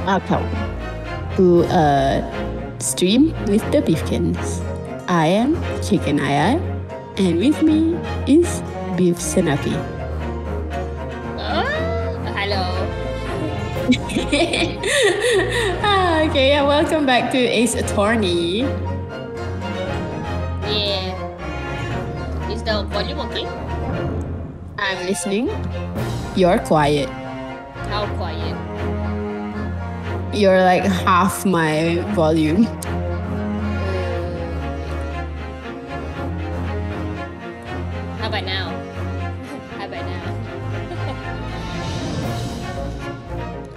welcome to a stream with the Beefkins. I am Chicken AiAiAi, and with me is Beef Senapi. Hello. Okay, yeah, welcome back to Ace Attorney. Yeah. Is the volume okay? I'm listening. You're quiet. How quiet? You're like half my volume. How about now? How about now?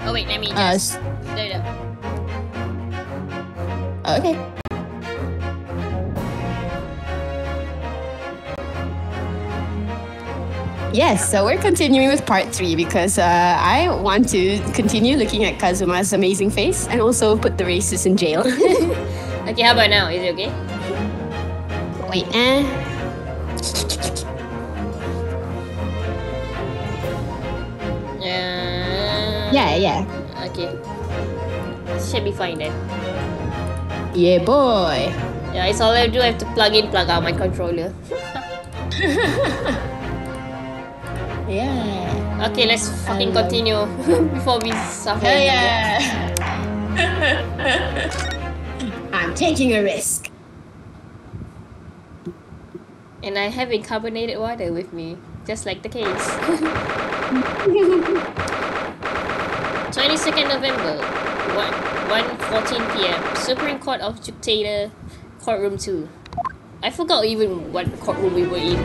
Oh wait, let me just... No. Okay. Yes, so we're continuing with part 3 because I want to continue looking at Kazuma's amazing face and also put the racist in jail. Okay, how about now? Is it okay? Wait, Yeah. Okay. Should be fine then. Yeah, boy. Yeah, it's all I do. I have to plug in, plug out my controller. Yeah. Okay, let's fucking continue before we suffer. Yeah. I'm taking a risk. And I have carbonated water with me, just like the case. 22nd November, 1:14 p.m. Supreme Court of Dictator, Courtroom 2. I forgot even what courtroom we were in.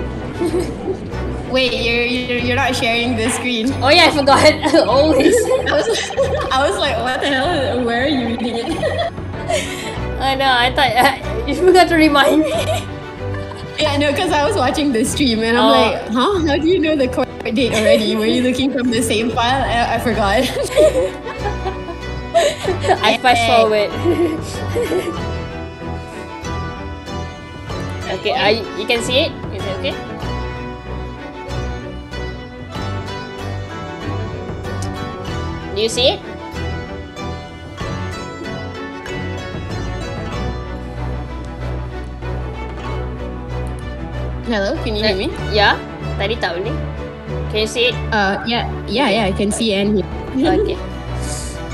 Wait, you're not sharing the screen. Oh yeah, I forgot. Always. I was like, what the hell? Where are you reading it? I know. I thought you forgot to remind me. Yeah, no, because I was watching the stream and I'm like, huh? How do you know the court date already? Were you looking from the same file? I forgot. I fast forward. Okay, you can see it? Is it okay? Do you see it? Hello, can you hear me? Yeah, tadi tak boleh. Can you see it? Yeah, I can see and hear.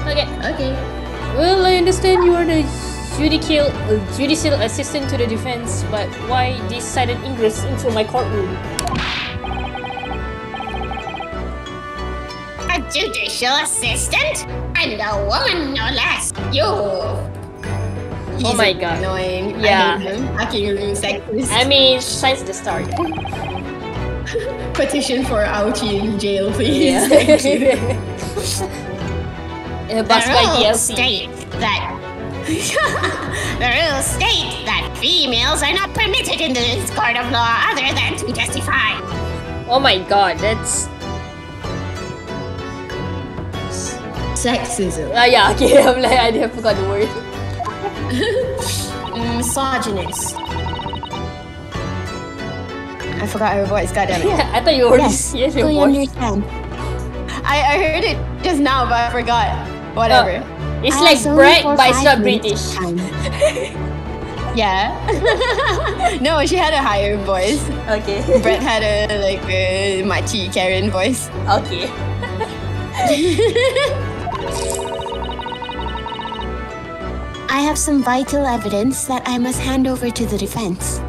Okay. Well, I understand you are the judicial assistant to the defense, but why this sudden ingress into my courtroom? A judicial assistant? And a woman, no less. You. Oh my god. Annoying. Yeah. I hate him. Sexist. I mean, since the start. Petition for Ouchie in jail, please. Yeah. Thank you. The rules state that the rules state that females are not permitted in this court of law other than to testify. Oh my god, that's Sexism. yeah, okay. I'm like, I forgot the word. Misogynist. I forgot her voice, goddammit. Yeah, I thought you already yes, your voice. Understand. I heard it just now, but I forgot. Whatever. It's like Brett, but it's not British. Yeah. No, she had a higher voice. Okay. Brett had a machi Karen voice. Okay. I have some vital evidence that I must hand over to the defense.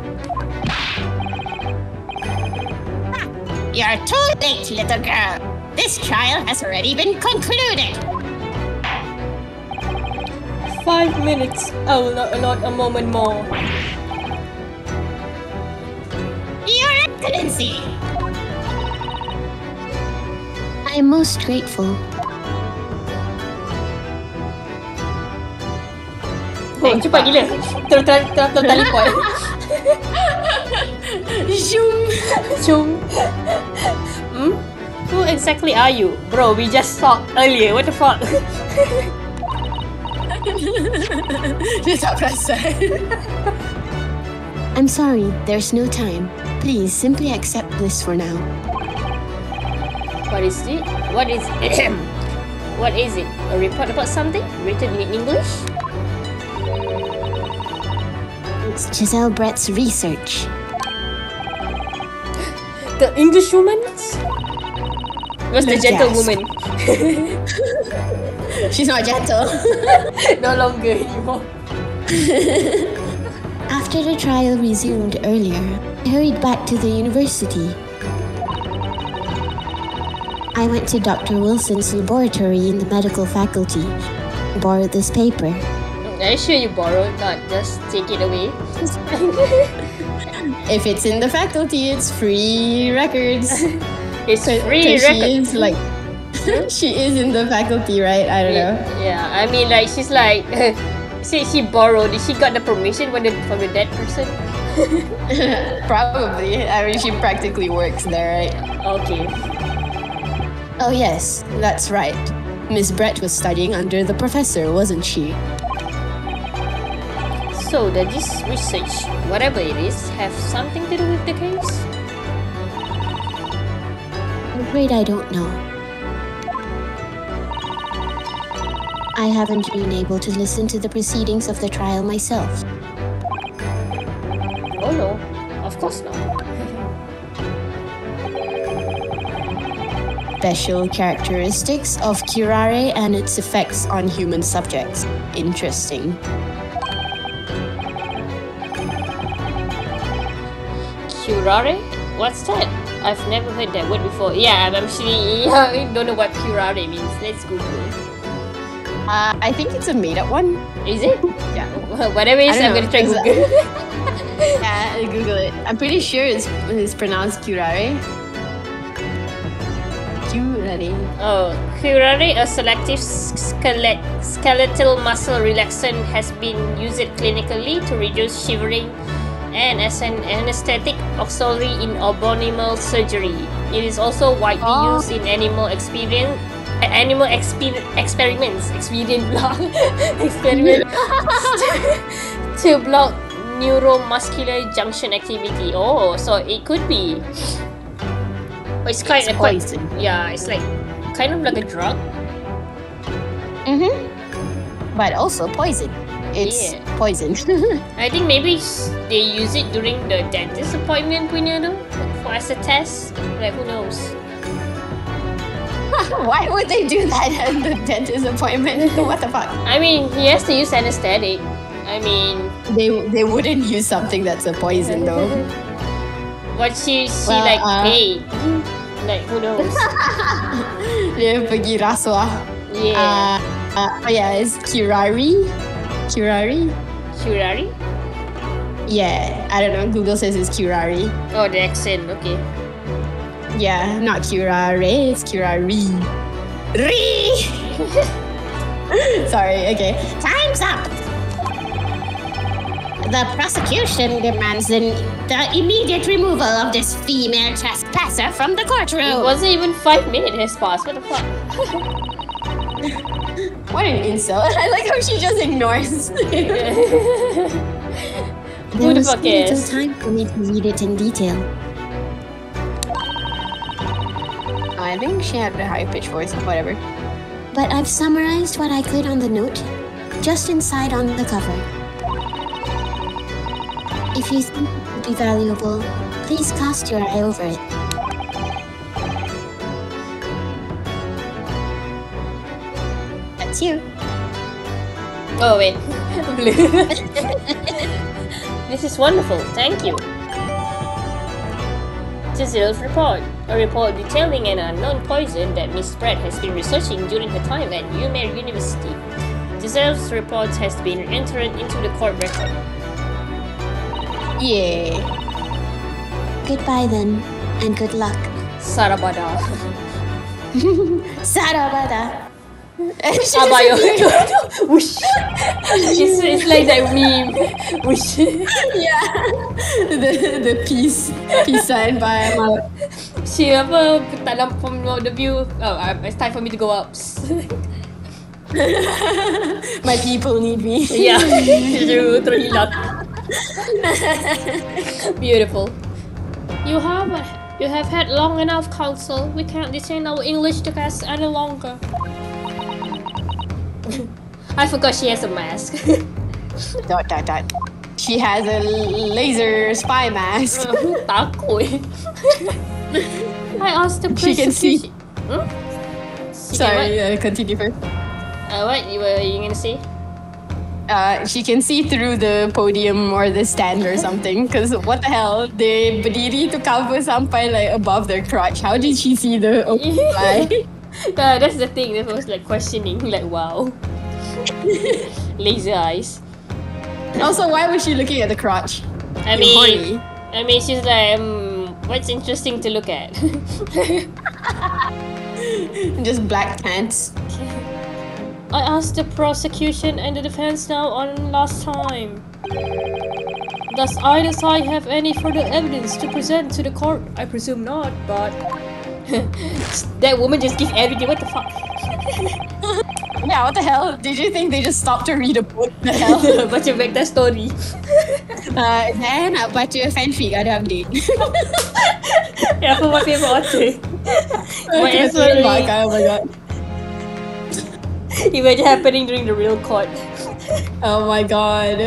You're too late, little girl. This trial has already been concluded. 5 minutes. I will not allot a moment more. Your Excellency! I am most grateful. Oh, cepat gila. Teleport. Zoom. Who exactly are you? Bro, we just talked earlier. What the fuck? I'm sorry, there's no time. Please simply accept this for now. What is it? What is What is it? A report about something written in English? It's Giselle Brett's research. The English woman? What's the gentle Gasp. woman? She's not gentle. No longer anymore. After the trial resumed earlier, I hurried back to the university. I went to Dr. Wilson's laboratory in the medical faculty and borrowed this paper. Are you sure you borrowed, not just take it away? If it's in the faculty, it's free records. It's free She record. is like, she is in the faculty, right? I don't know. Yeah, I mean, like, she's like, she borrowed. She got the permission from the dead person. Probably. I mean, she practically works there, right? Okay. Oh yes, that's right. Miss Brett was studying under the professor, wasn't she? So, does this research, whatever it is, have something to do with the case? I'm afraid I don't know. I haven't been able to listen to the proceedings of the trial myself. Oh no, of course not. Special characteristics of curare and its effects on human subjects. Interesting. Curare? What's that? I've never heard that word before. Yeah, I'm actually don't know what curare means. Let's Google. I think it's a made-up one. Is it? Yeah. Whatever it is, I I'm don't gonna try know, Google. Yeah, Google it. I'm pretty sure it's pronounced curare. Curare. Oh, curare, a selective skeletal muscle relaxant, has been used clinically to reduce shivering and as an anesthetic auxiliary in abdominal surgery. It is also widely used in experiments to block neuromuscular junction activity. Oh, so it could be. But it's kind of poison. Yeah, it's like kind of like a drug. But also poison. It's poison. I think maybe they use it during the dentist appointment, for as a test. Like, who knows? Why would they do that at the dentist appointment? What the fuck? I mean, he has to use anesthetic. I mean, They wouldn't use something that's a poison though. but she Well, like paid. Like, who knows? Dia pergi rasuah. Yeah. Oh yeah, it's curare. Curare? Curare? Yeah, I don't know. Google says it's curare. Oh, the accent. Okay. Yeah, not curare, it's curare. Sorry, okay. Time's up! The prosecution demands the immediate removal of this female trespasser from the It courtroom. wasn't even 5 minutes has passed. What the fuck? What an insult. I like how she just ignores. There Who the was fuck little is? time for me to read it in detail. I think she had a high-pitched voice, whatever. But I've summarized what I could on the note, just inside on the cover. If you think it would be valuable, please cast your eye over it. That's you. Oh, wait. This is wonderful. Thank you. Giselle's report. A report detailing an unknown poison that Miss Brett has been researching during her time at UMaine University. Giselle's report has been entered into the court record. Yeah. Goodbye then, and good luck. Sarabada. Sarabada. Abayo. Whoosh. It's like that meme. Whoosh. Yeah. The peace sign by She dalam from the view. Oh, it's time for me to go up. my people need me. Yeah. Terhilang. Beautiful. You have had long enough, counsel. We can't detain our English class any longer. I forgot she has a mask. Dot dot dot. She has a laser spy mask. Takut. I asked the She can see. Hmm? Sorry, continue first. What you were you gonna say? She can see through the podium or the stand or something. Because what the hell? They berdiri to cover sampai like above their crotch. How did she see the open eye? That's the thing. That was like questioning. Like wow. Laser eyes. Also, why was she looking at the crotch? I mean, she's like, what's interesting to look at? Just black pants. I asked the prosecution and the defense now on last time. Does either side have any further evidence to present to the court? I presume not, but that woman just give evidence. What the fuck? Yeah, what the hell? Did you think they just stopped to read a book? The hell? Baca back story. Saya nak baca fanfic ada update. Yeah, for my favorite author. Oh my god. Imagine happening during the real court. Oh my god.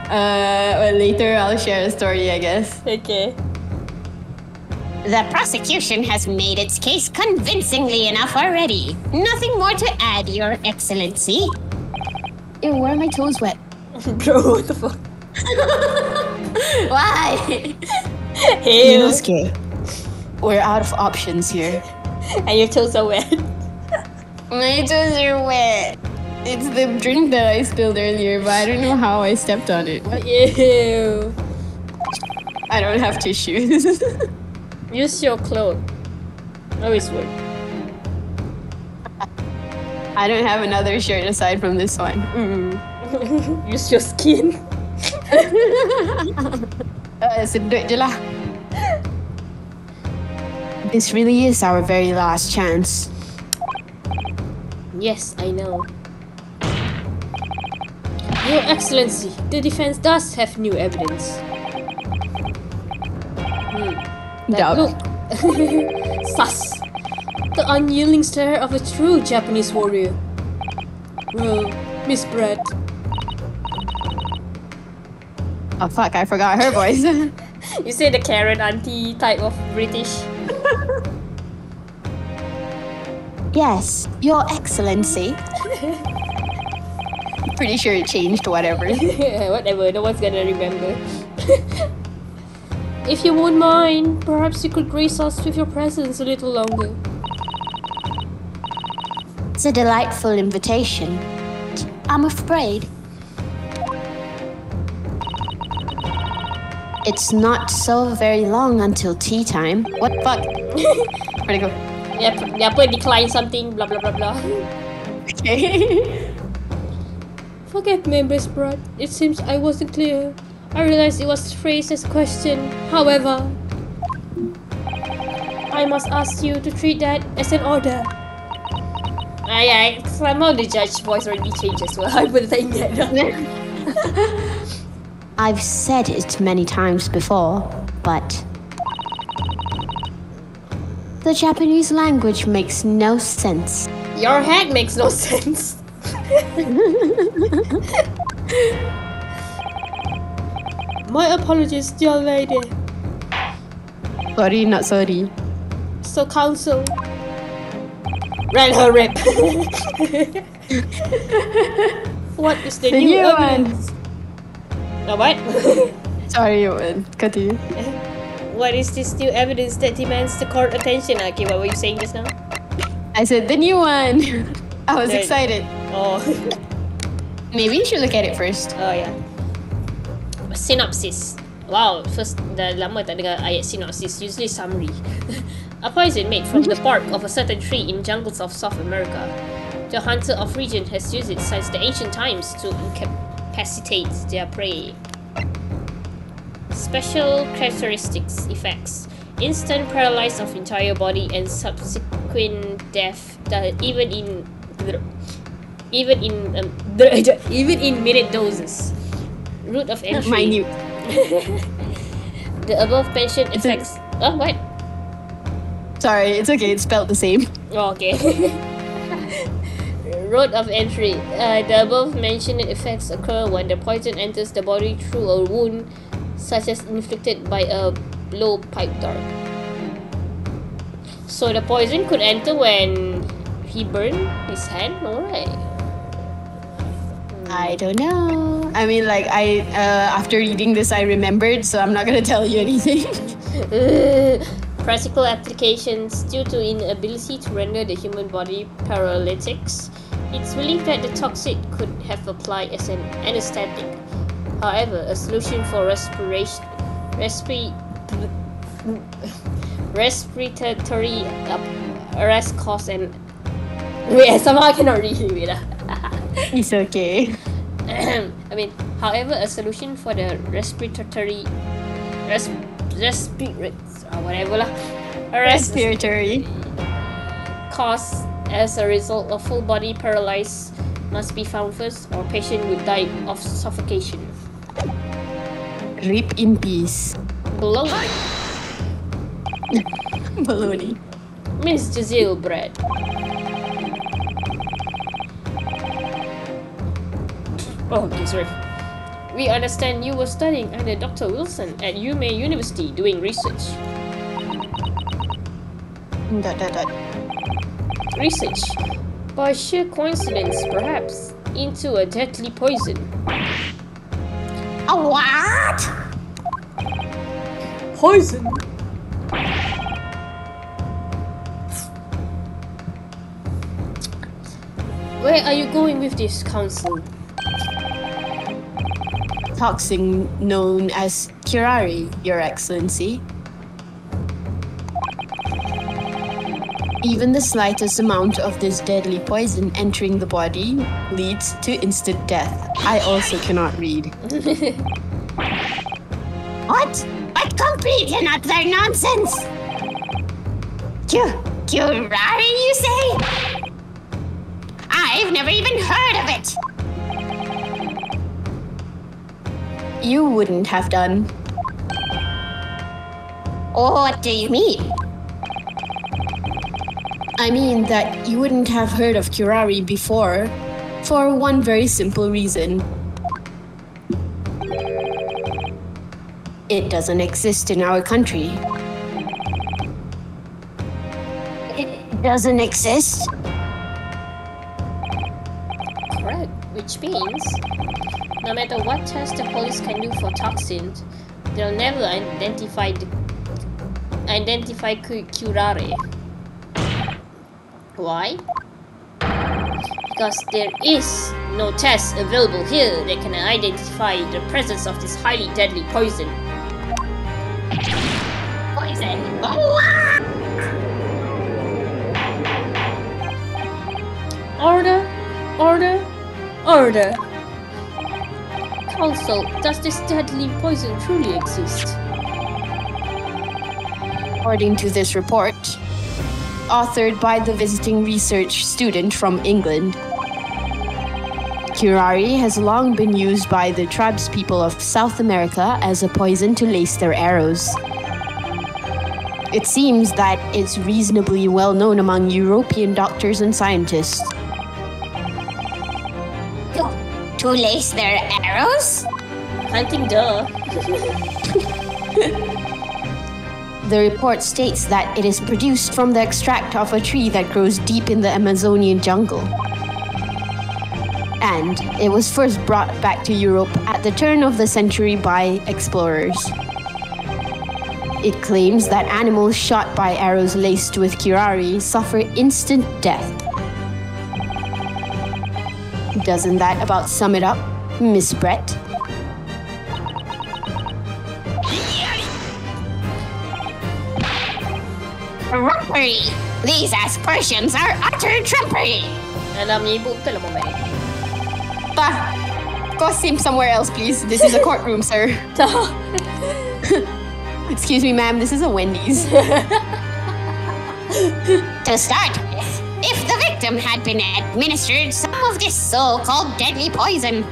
Well, later I'll share a story, I guess. Okay. The prosecution has made its case convincingly enough already. Nothing more to add, Your Excellency. Ew, why are my toes wet? Bro, what the fuck? Why? Hey, Inosuke, we're out of options here. and your toes are wet. My toes are wet. It's the drink that I spilled earlier, but I don't know how I stepped on it. What? Ew. I don't have tissues. Use your clothes. Always work. I don't have another shirt aside from this one. Use your skin. Sedut je lah. This really is our very last chance. Yes, I know. Your Excellency, the defense does have new evidence. Look. Sus. The unyielding stare of a true Japanese warrior. Well, Miss Brett. Oh fuck, I forgot her voice. You say the Karen auntie type of British. Yes, Your Excellency. Pretty sure it changed, whatever. Whatever, no one's gonna remember. If you won't mind, perhaps you could grace us with your presence a little longer. It's a delightful invitation. I'm afraid it's not so very long until tea time. What the fuck? Where'd it go? Yeah, decline something, blah blah blah blah. Okay. Forget me, Miss Brett. It seems I wasn't clear. I realized it was phrased as a question. However, I must ask you to treat that as an order. Yeah, somehow the judge's voice already changed as well. I put that in there. I've said it many times before, but the Japanese language makes no sense. Your head makes no sense. My apologies, dear lady. Sorry, not sorry. So, counsel, ran her rip. What is the new evidence? What? Sorry, continue. What is this new evidence that demands the court attention? Okay, what were you saying just now? I said the new one. I was excited. Oh. Maybe you should look at it first. Oh yeah. Synopsis. Wow, first dah lama tak dengar ayat synopsis. Usually summary. A poison made from the bark of a certain tree in jungles of South America. The hunter of region has used it since the ancient times to incapacitate their prey. Special characteristics, effects: instant paralysis of entire body and subsequent death. Even in minute doses. Route of entry. Minute. The above mentioned effects. What? Sorry, it's okay. It's spelled the same. Oh, okay. Road of entry. The above-mentioned effects occur when the poison enters the body through a wound, such as inflicted by a blowpipe dart. So the poison could enter when he burned his hand, alright? I don't know. I mean, like, after reading this, I remembered, so I'm not gonna tell you anything. Practical applications. Due to inability to render the human body paralytics, it's believed that the toxic could have applied as an anesthetic. However, a solution for respiratory arrest caused an... Wait, somehow I cannot read it. It's okay. However, a solution for the respiratory cause as a result of full body paralysis must be found first, or patient would die of suffocation. Rip in peace. Baloney. Baloney. Miss Giselle bread. Oh, okay, sorry. We understand you were studying under Dr. Wilson at UMay University doing research. Research, by sheer coincidence perhaps, into a deadly poison. A what? Poison? Where are you going with this, Counsel? Toxin known as curare, Your Excellency. Even the slightest amount of this deadly poison entering the body leads to instant death. I also cannot read. What? What complete and utter nonsense? Curare, you say? I've never even heard of it. You wouldn't have done. What do you mean? I mean that you wouldn't have heard of curare before, for one very simple reason. It doesn't exist in our country. It doesn't exist? Correct, which means no matter what test the police can do for toxins, they'll never identify curare. Why? Because there is no test available here that can identify the presence of this highly deadly poison. Poison? Order! Order! Order! Counsel, does this deadly poison truly exist? According to this report, authored by the visiting research student from England, curare has long been used by the tribespeople of South America as a poison to lace their arrows. It seems that it's reasonably well known among European doctors and scientists. To lace their arrows? I think duh. The report states that it is produced from the extract of a tree that grows deep in the Amazonian jungle. And it was first brought back to Europe at the turn of the century by explorers. It claims that animals shot by arrows laced with curare suffer instant death. Doesn't that about sum it up, Miss Brett? Trumpery! These aspersions are utter trumpery! Alam niya, ibu betul lah Mama. Go sim somewhere else, please. This is a courtroom, sir. Excuse me, ma'am. This is a Wendy's. To start with, if the victim had been administered some of this so-called deadly poison,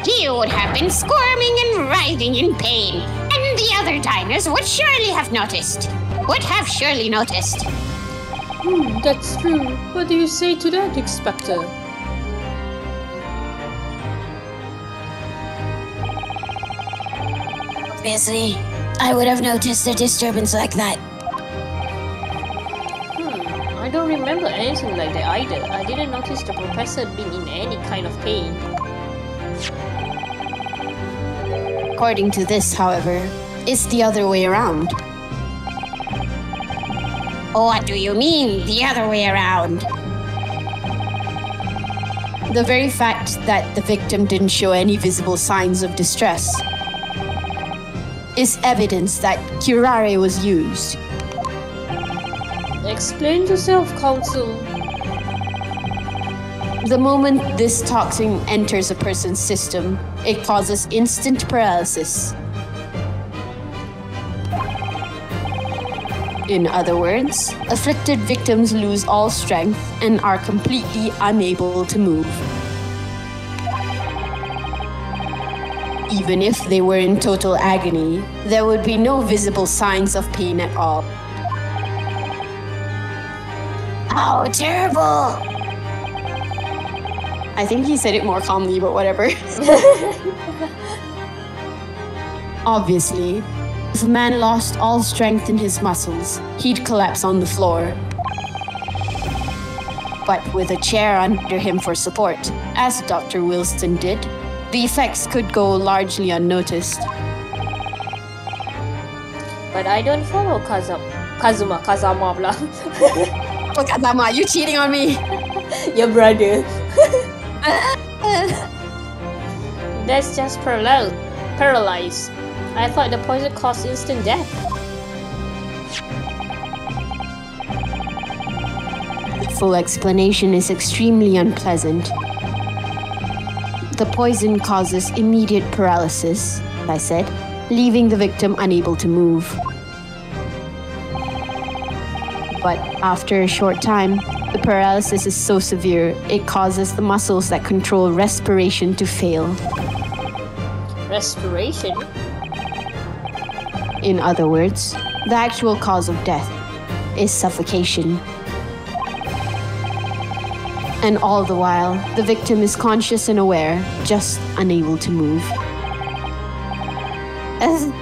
he would have been squirming and writhing in pain, and the other diners would surely have noticed. That's true. What do you say to that, Inspector? Obviously, I would have noticed a disturbance like that. I don't remember anything like that either. I didn't notice the professor being in any kind of pain. According to this, however, it's the other way around. What do you mean, the other way around? The very fact that the victim didn't show any visible signs of distress is evidence that curare was used. Explain yourself, Counsel. The moment this toxin enters a person's system, it causes instant paralysis. In other words, afflicted victims lose all strength and are completely unable to move. Even if they were in total agony, there would be no visible signs of pain at all. How terrible! I think he said it more calmly, but whatever. Obviously, if a man lost all strength in his muscles, he'd collapse on the floor. But with a chair under him for support, as Dr. Wilson did, the effects could go largely unnoticed. But I don't follow Kazuma blah. Oh, Kazama, you cheating on me? Your brother. That's just paralyzed. I thought the poison caused instant death. The full explanation is extremely unpleasant. The poison causes immediate paralysis, I said, leaving the victim unable to move. But after a short time, the paralysis is so severe, it causes the muscles that control respiration to fail. Respiration? In other words, the actual cause of death is suffocation. And all the while, the victim is conscious and aware, just unable to move.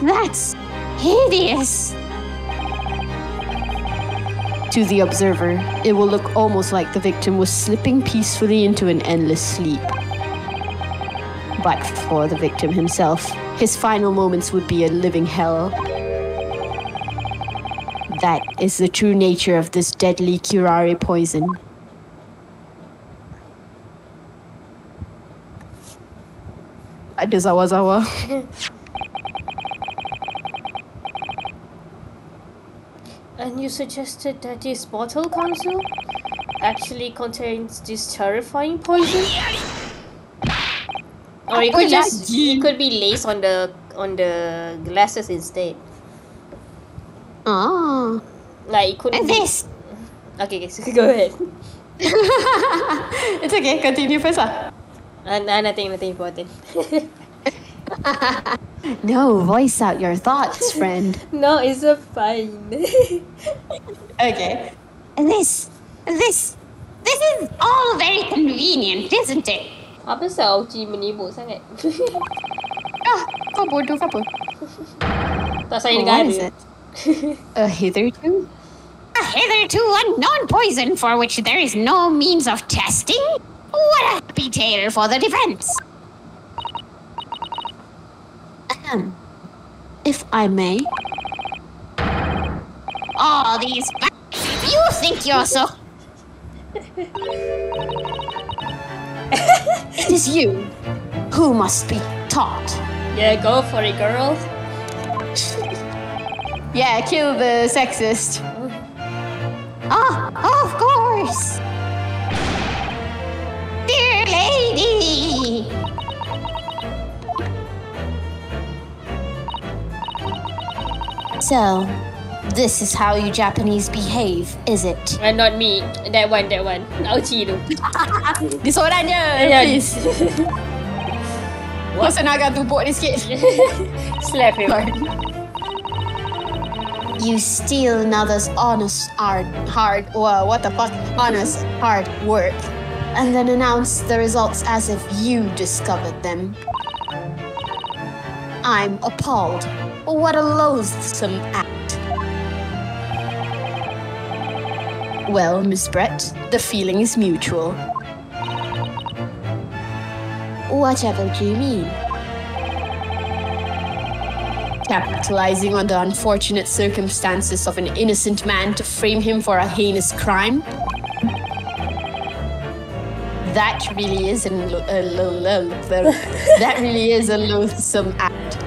That's hideous! To the observer, it will look almost like the victim was slipping peacefully into an endless sleep. But for the victim himself, his final moments would be a living hell. That is the true nature of this deadly curare poison. Ada zawa-zawa. And you suggested that this bottle, Counsel, actually contains this terrifying poison? Or it could be laced on the glasses instead. Ah. Like it couldn't. This. Okay, so go ahead. It's okay, continue first. Nothing important. No, voice out your thoughts, friend. No, it's fine. Okay. This is all very convenient, isn't it? Apa sah Auci menibuk sangat? Kau bodoh ke apa? Tak sayang What negara. is it? A hitherto? A hitherto unknown poison for which there is no means of testing? What a happy tale for the defense! If I may. All these you think you're so... It is you who must be taught. Yeah, go for it, girl. Yeah, kill the sexist. Oh, of course! Dear lady! So, this is how you Japanese behave, is it? Not me. That one. Auci tu. Dia seorang je, Yeah. please. Kau senang agak tupuk dia sikit. Slap him. You steal another's honest honest hard work, and then announce the results as if you discovered them. I'm appalled. What a loathsome act. Well, Miss Brett, the feeling is mutual. Whatever do you mean? Capitalizing on the unfortunate circumstances of an innocent man to frame him for a heinous crime? That really is that really is a loathsome act.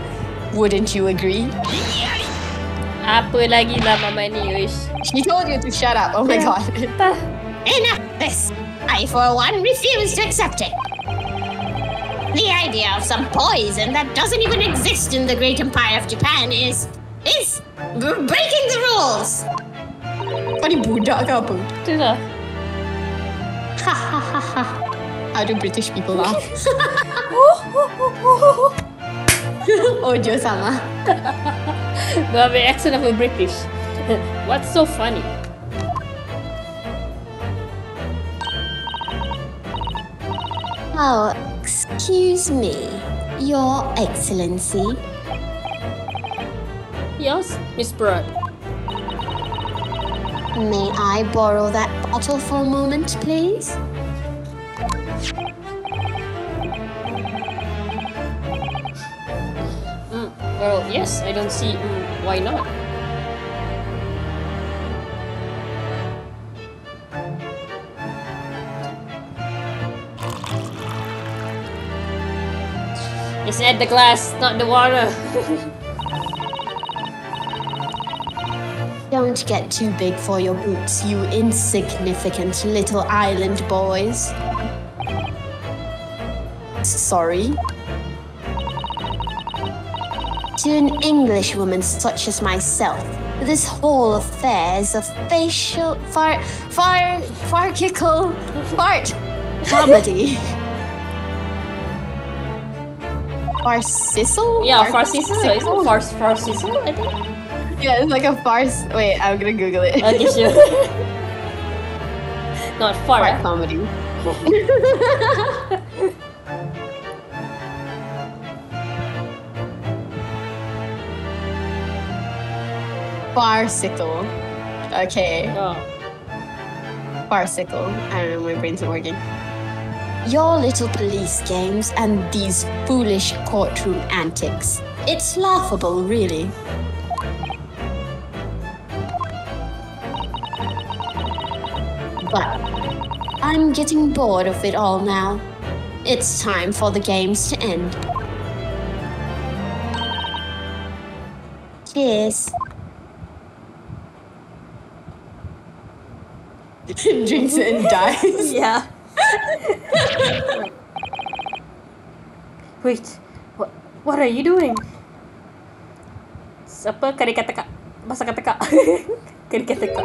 Wouldn't you agree? Apa lagi lah mama ni, wish. She told you to shut up. Oh my god. Enough this. I, for one, refuse to accept it. The idea of some poison that doesn't even exist in the great empire of Japan is breaking the rules. Kau ni budak ke apa? Itulah. Ha ha ha ha. How do British people laugh? Ojo sama. Gua ambil accent of a British. What's so funny? Oh, excuse me, Your Excellency. Yes, Miss Brett. May I borrow that bottle for a moment, please? Well, yes, I don't see why not. It's at the glass, not the water. Don't get too big for your boots, you insignificant little island boys. Sorry? To an Englishwoman such as myself, this whole affair is a facial farcical fart comedy. Farcical? Yeah, farcical. Is it farcical? I think. Yeah, it's like a farce. Wait, I'm gonna Google it. Okay, sure. Not fart. Fart comedy. Farcical. Okay. Oh. Farcical. I don't know, my brain's not working. Your little police games and these foolish courtroom antics. It's laughable, really. But I'm getting bored of it all now. It's time for the games to end. Cheers. Drinks it and dies. Yeah. Wait, what are you doing? Apa karikateka? Bahasa kateka. Karikateka.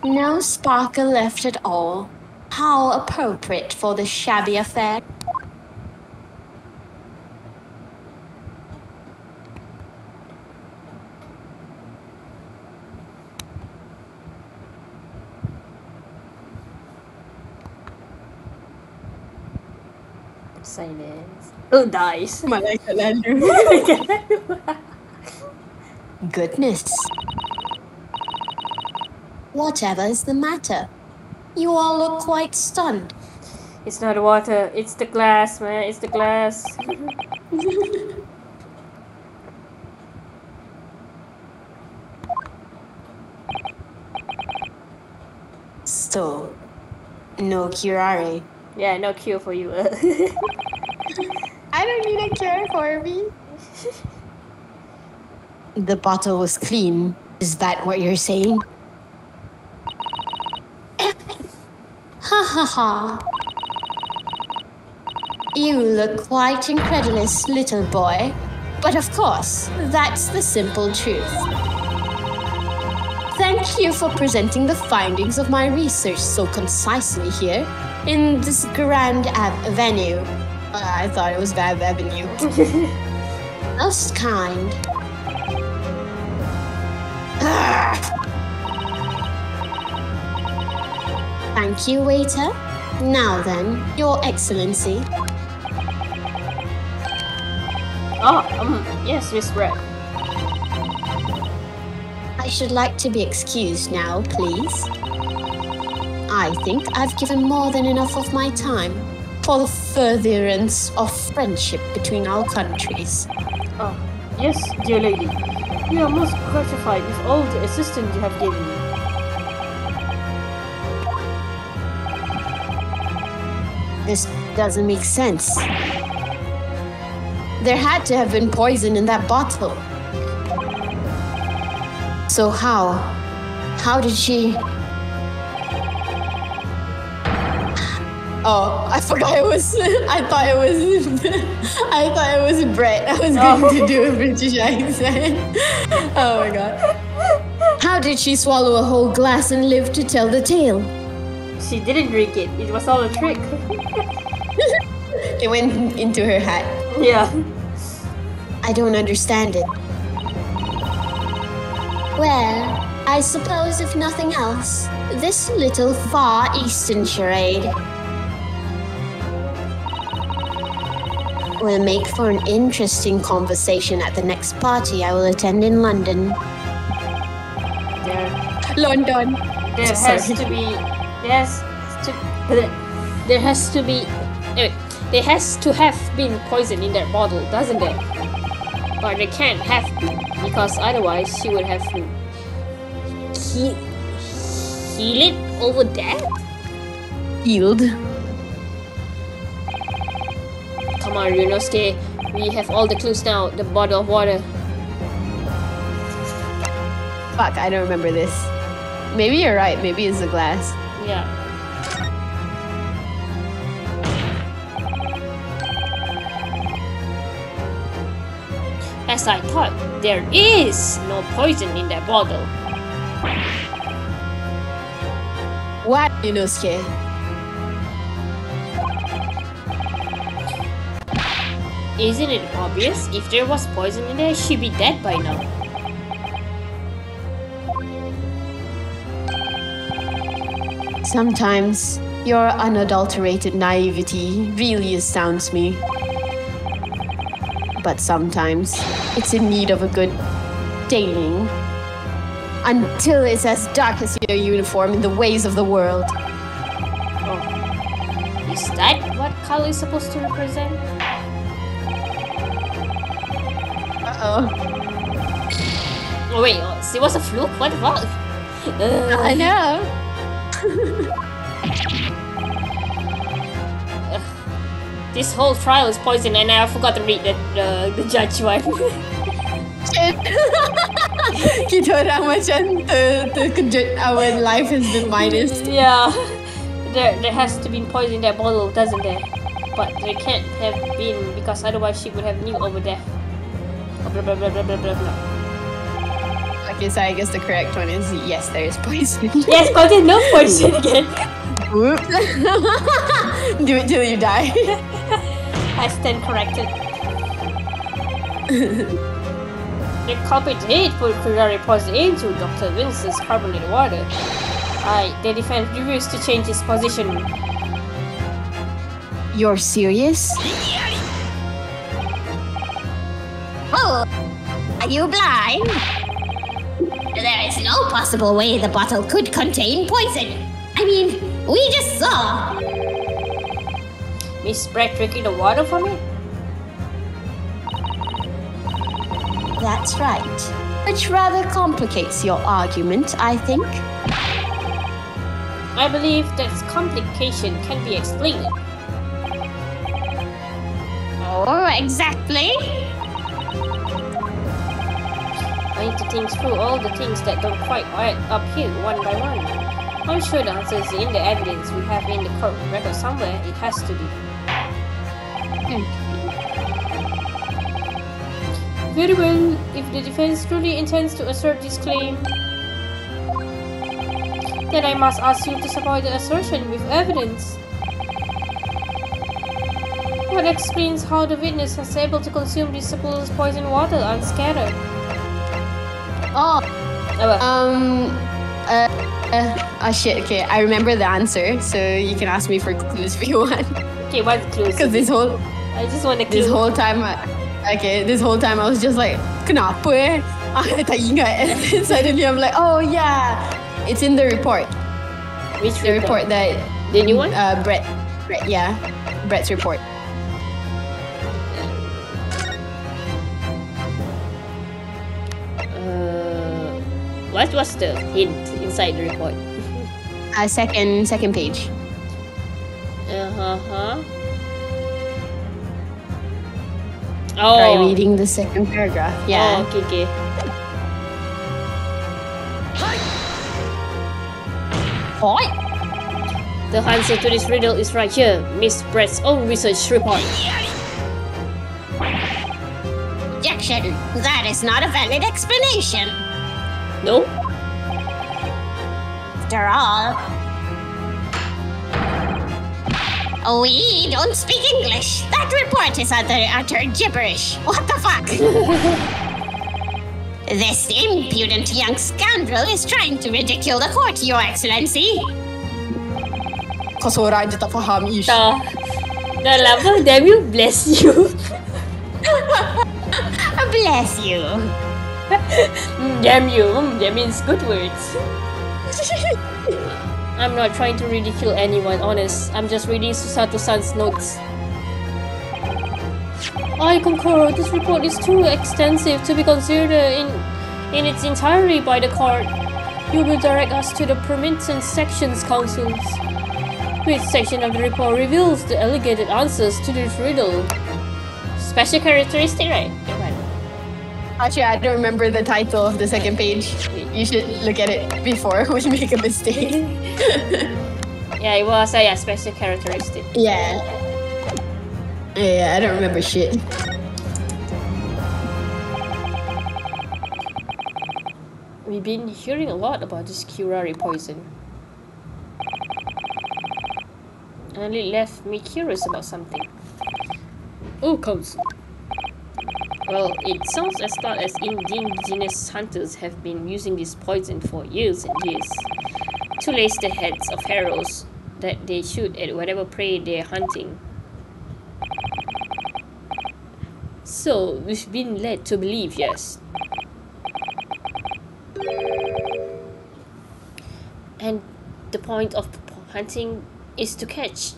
No sparkle left at all. How appropriate for the shabby affair. Silence. Oh, dies. Malay lalu. Goodness. Whatever is the matter? You all look quite stunned. It's not water. It's the glass, man. It's the glass. So, no curare. Yeah, no cure for you. I don't need a cure for me. The bottle was clean. Is that what you're saying? Ha ha ha. You look quite incredulous, little boy. But of course, that's the simple truth. Thank you for presenting the findings of my research so concisely here in this grand venue. I thought it was Avenue. Most kind. Thank you, waiter. Now then, Your Excellency. Yes, Miss Brett. I should like to be excused now, please. I think I've given more than enough of my time for the furtherance of friendship between our countries. Oh, yes, dear lady. We are most gratified with all the assistance you have given me. This doesn't make sense. There had to have been poison in that bottle. So how? How did she... Oh, I forgot it was... I thought it was Brett. I was going to do a British accent. Oh my god. How did she swallow a whole glass and live to tell the tale? She didn't drink it. It was all a trick. It went into her hat. Yeah. I don't understand it. Well, I suppose if nothing else, this little Far Eastern charade will make for an interesting conversation at the next party I will attend in London. London. There has to have been poison in that bottle, doesn't there? But they can't have been, because otherwise she would have healed it over that? Healed. Come on, Ryunosuke. We have all the clues now. The bottle of water. Fuck, I don't remember this. Maybe you're right. Maybe it's a glass. Yeah. As I thought, there is no poison in that bottle. What, Ryunosuke? Isn't it obvious? If there was poison in there, she'd be dead by now. Sometimes your unadulterated naivety really astounds me. But sometimes it's in need of a good dating. Until it's as dark as your uniform in the ways of the world. Oh. Is that what color is supposed to represent? Uh-oh. Oh wait, it was a fluke? What the fuck? I know. This whole trial is poison and I forgot to read the judge one. Kita orang macam terkejut. Our life has been minus. Yeah. There has to be poison in that bottle, doesn't there? But there can't have been because otherwise she would have knew over death. Blah blah blah blah blah blah blah. Okay, so I guess the correct one is yes, there is poison. Yes, but there's no poison again. Whoops. Do it till you die. I stand corrected. The culprit did put Kurari poison into Dr. Vincent's carbonated water. The defense refused to change his position. You're serious? Oh, are you blind? There is no possible way the bottle could contain poison. I mean, we just saw. Miss Brett drinking the water from it? That's right. Which rather complicates your argument, I think. I believe that complication can be explained. Oh, exactly. I need to think through all the things that don't quite add up here one by one. I'm sure the answer is in the evidence we have in the court record somewhere. It has to be. Very well, if the defense truly intends to assert this claim, then I must ask you to support the assertion with evidence. What explains how the witness was able to consume this supposed poison water unscattered? Oh. Apa? Shit. Okay, I remember the answer, so you can ask me for clues if you want. Okay, what clues? Because I just want a clue. this whole time I was just like, kenapa I tak ingat. And then suddenly I'm like, oh yeah, it's in the report. Which The report that the new one? Brett, yeah, Brett's report. What was the hint inside the report? Second page. Oh. Try reading the second paragraph. Yeah. Oh, okay. What? The answer to this riddle is right here. Miss Brett's own research report. Objection. That is not a valid explanation. No? After all, we don't speak English. That report is utter gibberish. What the fuck? This impudent young scoundrel is trying to ridicule the court, Your Excellency. Kau seorang je tak faham, Ish. Dah lama, damn you, bless you. Bless you. Damn you, that means good words. I'm not trying to ridicule anyone, honest. I'm just reading Susato-san's notes. I concur, this report is too extensive to be considered in its entirety by the court. You will direct us to the permitted sections councils. Which section of the report reveals the alleged answers to this riddle? Special characteristic, right? Actually, I don't remember the title of the second page. You should look at it before we make a mistake. Yeah, it was a special characteristic. Yeah, I don't remember shit. We've been hearing a lot about this curare poison. And it left me curious about something. Oh, Council. Well, it sounds as though as indigenous hunters have been using this poison for years and years to lace the heads of arrows that they shoot at whatever prey they're hunting. So, we've been led to believe, yes. And the point of hunting is to catch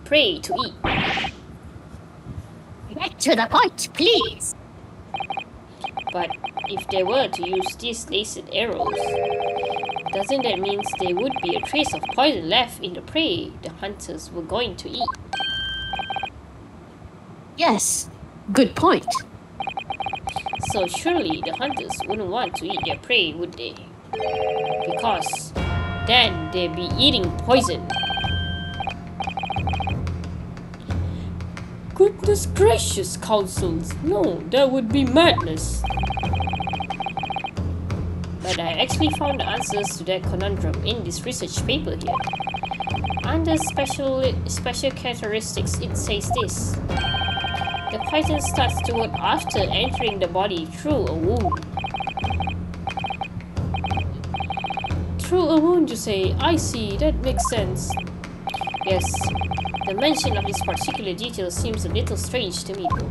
prey to eat. Get to the point, please. But if they were to use these laced arrows, doesn't that mean there would be a trace of poison left in the prey the hunters were going to eat? Yes, good point. So surely the hunters wouldn't want to eat their prey, would they? Because then they'd be eating poison. Goodness gracious, councils! No, that would be madness. But I actually found the answers to that conundrum in this research paper here. Under special characteristics, it says this. The poison starts to work after entering the body through a wound. Through a wound, you say? I see, that makes sense. Yes, the mention of this particular detail seems a little strange to me though.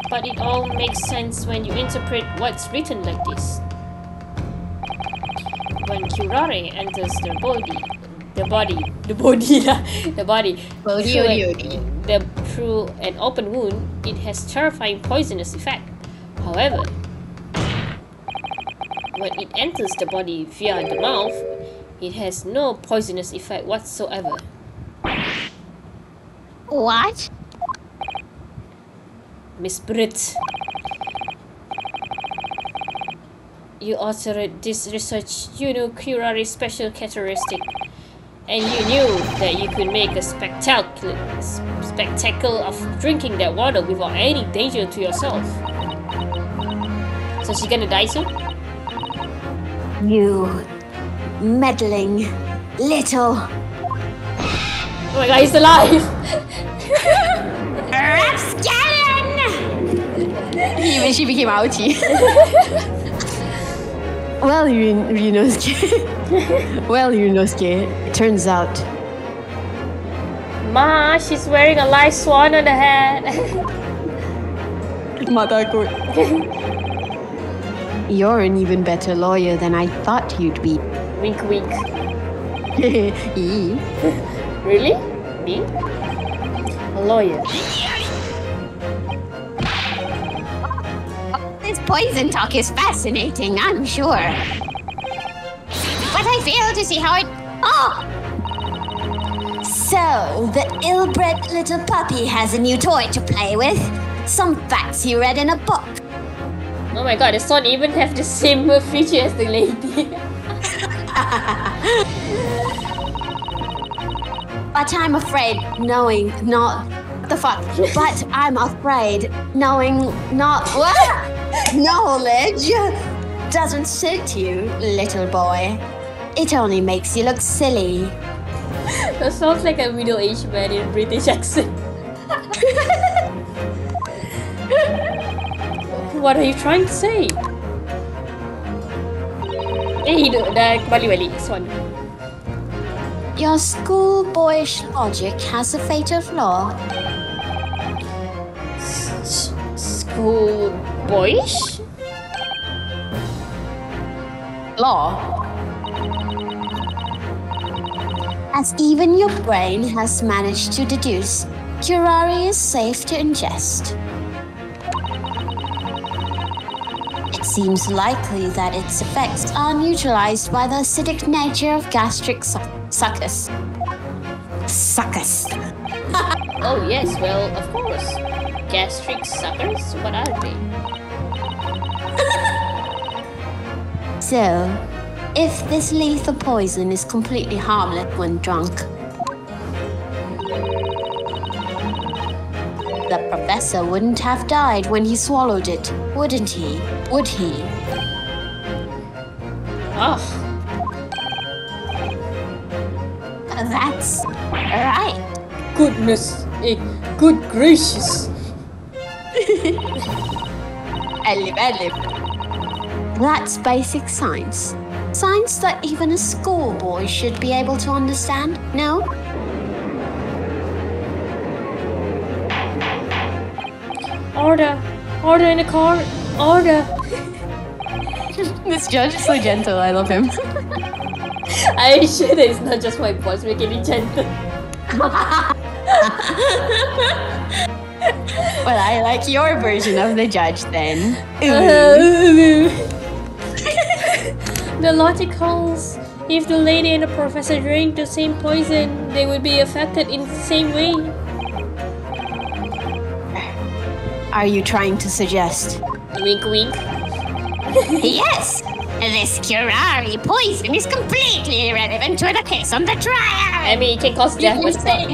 But it all makes sense when you interpret what's written like this. When curare enters the body through an open wound, it has terrifying poisonous effect. However, when it enters the body via the mouth, it has no poisonous effect whatsoever. What? Miss Britt, you authored this research. You know curare special characteristic, and you knew that you could make a spectacle of drinking that water without any danger to yourself. So she's gonna die soon? You meddling little... my god, he's alive! Rapscallion! She became ouchie. Well, Ryunosuke, it turns out Ma, she's wearing a live swan on the head. you're an even better lawyer than I thought you'd be. Wink wink. Ee. Really? Me? A lawyer. This poison talk is fascinating, I'm sure. But I fail to see how it... Oh! So, the ill-bred little puppy has a new toy to play with. Some facts you read in a book. Oh my god, the swan even have the same feature as the lady. But I'm afraid knowing not... the fuck? But I'm afraid knowing not... What? Knowledge doesn't suit you, little boy. It only makes you look silly. That sounds like a middle-aged man in a British accent. What are you trying to say? Dah kembali-balik, Swan. Your schoolboyish logic has a fatal flaw. Schoolboyish? Law. As even your brain has managed to deduce, curare is safe to ingest. It seems likely that its effects are neutralized by the acidic nature of gastric succus. Succus. Oh yes, well, of course. Gastric suckers? What are they? So, if this lethal poison is completely harmless when drunk, the professor wouldn't have died when he swallowed it, wouldn't he? Would he? Ah, That's right. goodness. Good gracious. Elif. That's basic science. Science that even a schoolboy should be able to understand, no? Order. Order in the car. Order. This judge is so gentle, I love him. I'm sure that it's not just my voice making it gentle. Well, I like your version of the judge then. The logic holds. If the lady and the professor drink the same poison, they would be affected in the same way. Are you trying to suggest? Wink wink. Yes! This curare poison is completely irrelevant to the case on the trial! I mean, it can cause death, but it's not.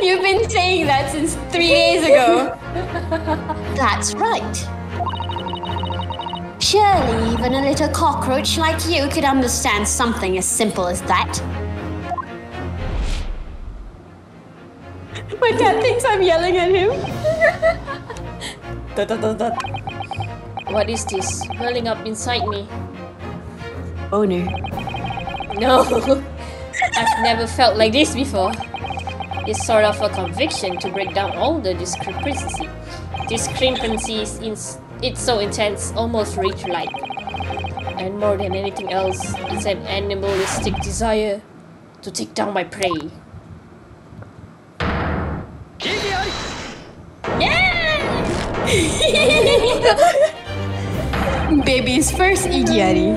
You've been saying that since 3 days ago. That's right. Surely even a little cockroach like you could understand something as simple as that. My cat thinks I'm yelling at him. What is this welling up inside me? Owner. No, I've never felt like this before. It's sort of a conviction to break down all the discrepancies. It's so intense, almost rage-like. And more than anything else, it's an animalistic desire to take down my prey. Baby's first Igiari.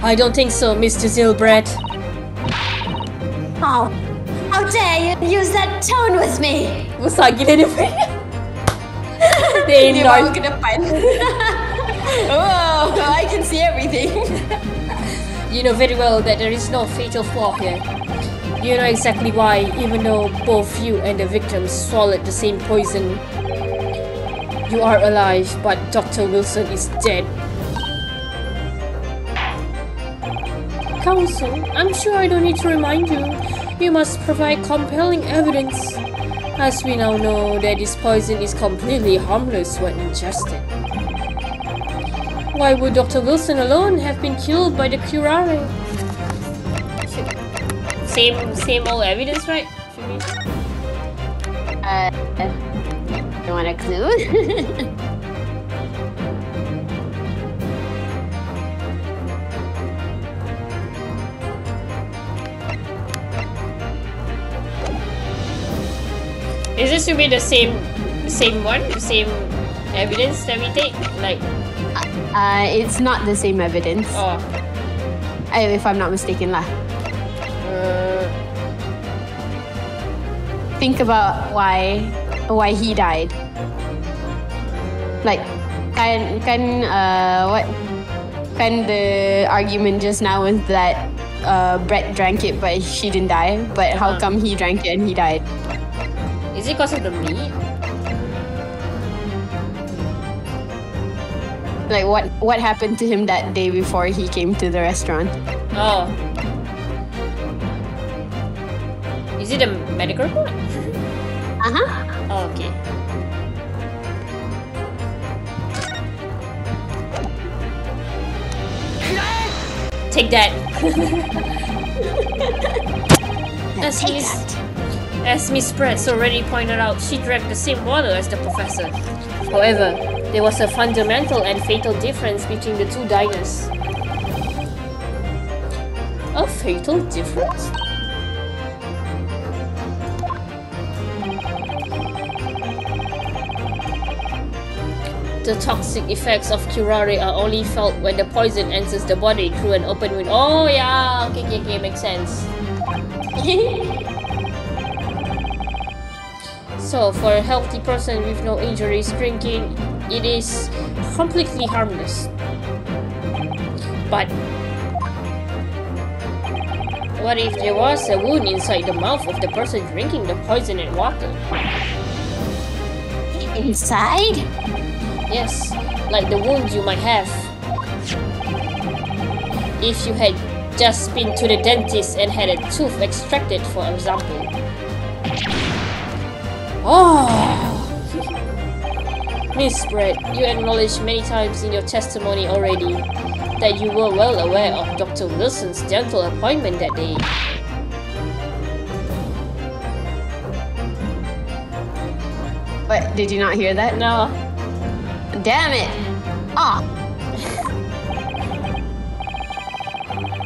I don't think so, Mr. Zilbret. Oh, how dare you use that tone with me! Besar gila dia punya. They Dia bawa ke depan. Oh, I can see everything. You know very well that there is no fatal flaw here. You know exactly why, even though both you and the victims swallowed the same poison. You are alive, but Dr. Wilson is dead. Counsel, I'm sure I don't need to remind you. You must provide compelling evidence, as we now know that this poison is completely harmless when ingested. Why would Dr. Wilson alone have been killed by the curare? Same old evidence, right? You want a clue? Is this to be the same one? The same evidence that we take? Like it's not the same evidence. Oh. If I'm not mistaken lah. Think about why he died. Like what the argument just now was that Brett drank it but she didn't die. But how come he drank it and he died? Is it because of the meat? Like what happened to him that day before he came to the restaurant? Oh. Is it a medical report? Oh, okay. Take that. As Miss Pratt already pointed out, she drank the same water as the professor. However, there was a fundamental and fatal difference between the two diners. A fatal difference? The toxic effects of curare are only felt when the poison enters the body through an open wound. Oh yeah, okay, makes sense. So, for a healthy person with no injuries, drinking it is completely harmless. But what if there was a wound inside the mouth of the person drinking the poisoned water? Inside? Yes, like the wound you might have if you had just been to the dentist and had a tooth extracted, for example. Oh! Miss Brett, you acknowledged many times in your testimony already that you were well aware of Dr. Wilson's dental appointment that day. But did you not hear that? No. Damn it! Ah!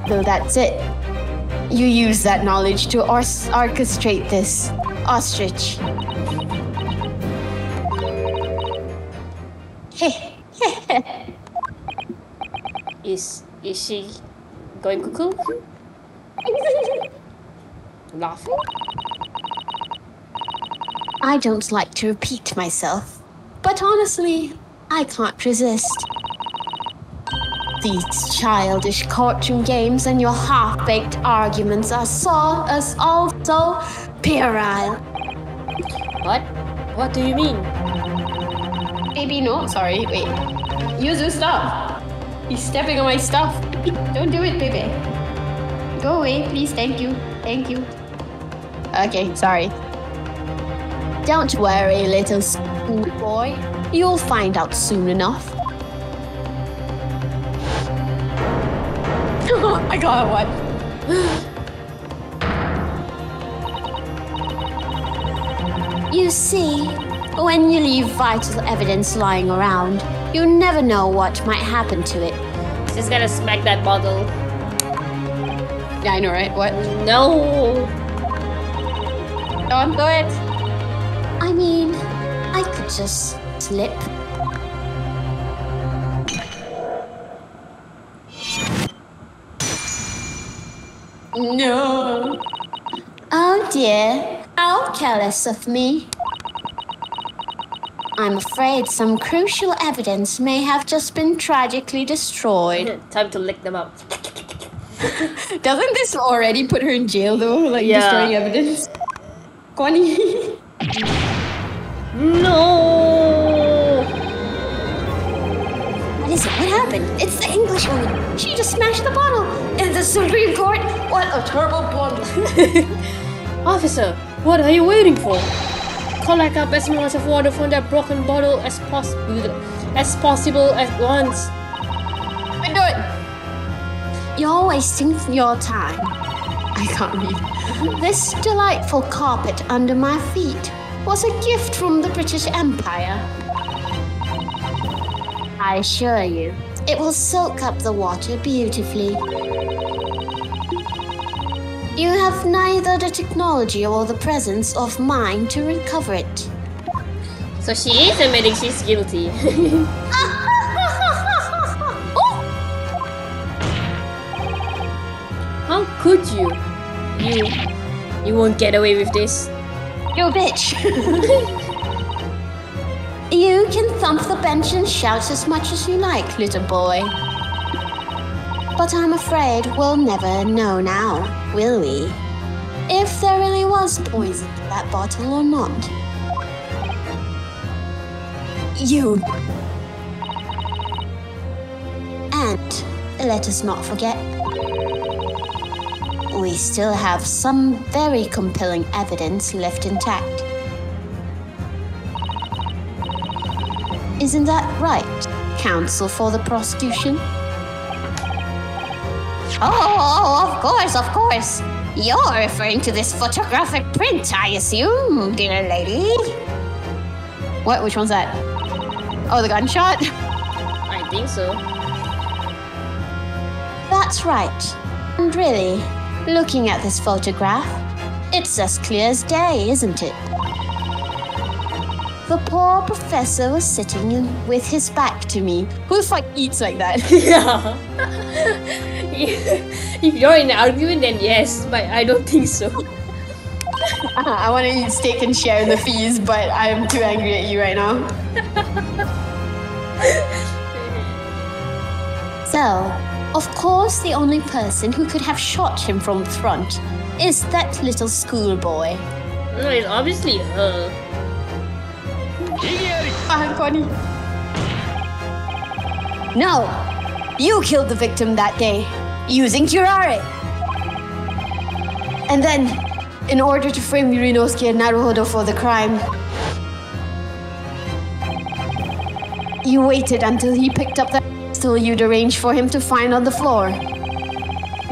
So that's it. You use that knowledge to orchestrate this ostrich. Is she going cuckoo? Laughing? I don't like to repeat myself, but honestly, I can't resist. These childish courtroom games and your half-baked arguments are all so puerile. What do you mean? Baby, no, sorry, wait. Yuzu, stop. He's stepping on my stuff. Don't do it, baby. Go away, please, thank you. Thank you. Okay, sorry. Don't worry, little schoolboy. You'll find out soon enough. I got one. You see, when you leave vital evidence lying around, you never know what might happen to it. Just gonna smack that bottle. Yeah, I know, right? What? No! Don't do it! I mean, I could just slip. No! Oh dear, how careless of me. I'm afraid some crucial evidence may have just been tragically destroyed. Time to lick them up. Doesn't this already put her in jail though? Like destroying evidence? Connie. No! What is it? What happened? It's the English woman. She just smashed the bottle. In the Supreme Court? What a terrible blunder. Officer, what are you waiting for? Collect up as much of water from that broken bottle as possible at once. Do it. You're wasting your time. I can't read. This delightful carpet under my feet was a gift from the British Empire. I assure you, it will soak up the water beautifully. You have neither the technology or the presence of mind to recover it. So she is admitting she's guilty. How could you? You won't get away with this. You bitch! You can thump the bench and shout as much as you like, little boy. But I'm afraid we'll never know now, will we? If there really was poison in that bottle or not. You. And let us not forget, we still have some very compelling evidence left intact. Isn't that right, counsel for the prosecution? Oh, of course. You're referring to this photographic print, I assume, dear lady. What? Which one's that? Oh, the gunshot? I think so. That's right. And really, looking at this photograph, it's as clear as day, isn't it? The poor professor was sitting with his back to me. Who the fuck eats like that? Yeah. If you're in an argument, then yes, but I don't think so. I want to eat steak and share the fees, but I'm too angry at you right now. So, of course, the only person who could have shot him from the front is that little schoolboy. No, it's obviously her. Connie. No, you killed the victim that day using curare. And then, in order to frame Yurinosuke and Naruhodo for the crime, you waited until he picked up the pistol you'd arranged for him to find on the floor,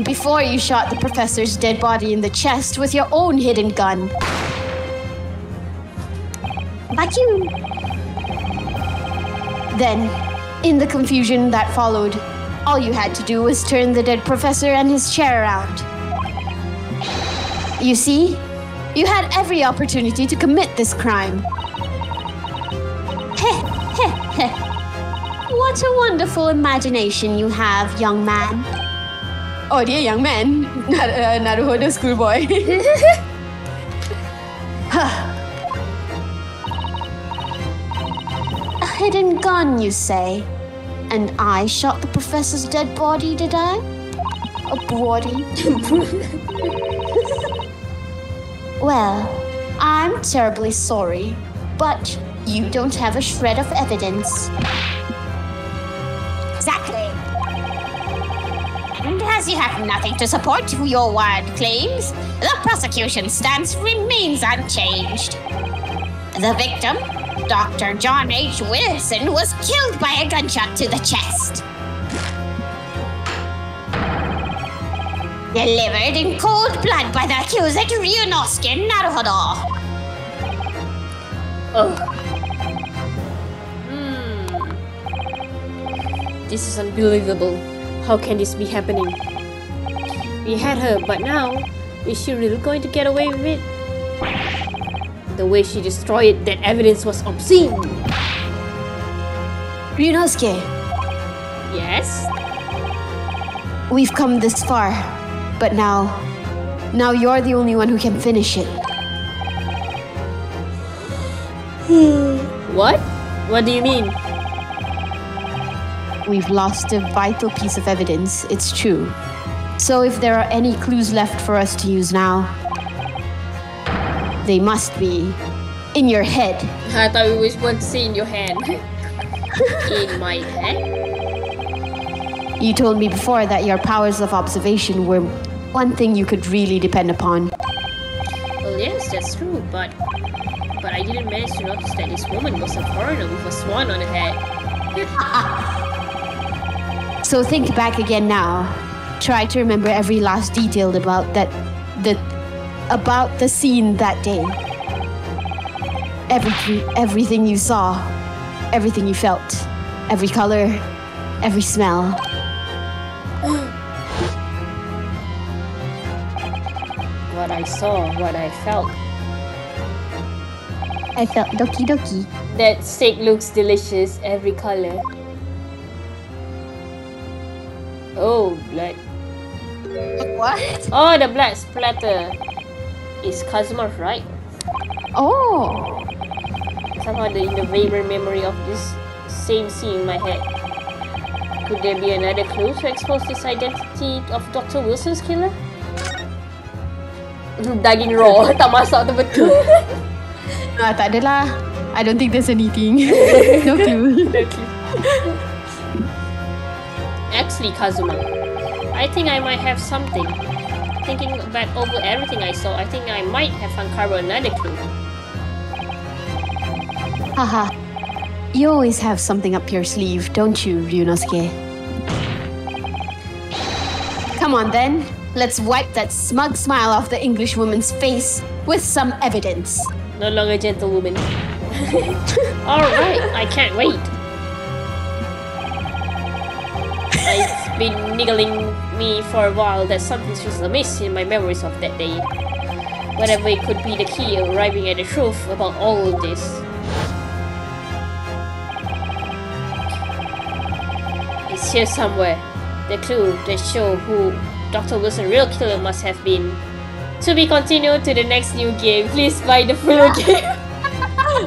before you shot the professor's dead body in the chest with your own hidden gun. Vacuum. Then, in the confusion that followed, all you had to do was turn the dead professor and his chair around. You see, you had every opportunity to commit this crime. Heh, heh, heh. What a wonderful imagination you have, young man. Oh dear, young man. Naruhodo schoolboy. A hidden gun, you say? And I shot the professor's dead body, did I? A body? Well, I'm terribly sorry, but you don't have a shred of evidence. Exactly. And as you have nothing to support your wild claims, the prosecution's stance remains unchanged. The victim, Dr. John H. Wilson, was killed by a gunshot to the chest. Delivered in cold blood by the accused Ryunosuke Naruhodo. This is unbelievable. How can this be happening? We had her, but now, is she really going to get away with it? The way she destroyed that evidence was obscene. Ryunosuke, Yes? we've come this far, but now you're the only one who can finish it. What? What do you mean? We've lost a vital piece of evidence, it's true. So if there are any clues left for us to use now, they must be in your head. I thought we was want to see in your hand. In my head? You told me before that your powers of observation were one thing you could really depend upon. that's true, but I didn't manage to notice that this woman was a foreigner with a swan on her head. So think back again now. Try to remember every last detail about the scene that day. Everything you saw, everything you felt, every color, every smell. What I saw, what I felt. I felt doki doki. That steak looks delicious, every color. Oh, blood. What? Oh, the blood splatter. Is Kazuma right? Oh. Somehow in the vague memory of this same scene in my head. Could there be another clue to expose this identity of Dr. Wilson's killer? Daging raw, tak masak tu betul. Tak adalah. I don't think there's anything. No clue. No clue. Actually, Kazuma, I think I might have something. Thinking back over everything I saw, I think I might have uncovered another clue. Haha. You always have something up your sleeve, don't you, Ryunosuke? Come on then. Let's wipe that smug smile off the English woman's face with some evidence. No longer gentlewoman. Alright, I can't wait. It's been niggling me for a while that something feels amiss in my memories of that day. Whatever it could be the key arriving at the truth about all of this. It's here somewhere. The clue that shows who Dr. Wilson's real killer must have been. To be continued to the next new game. Please buy the full game.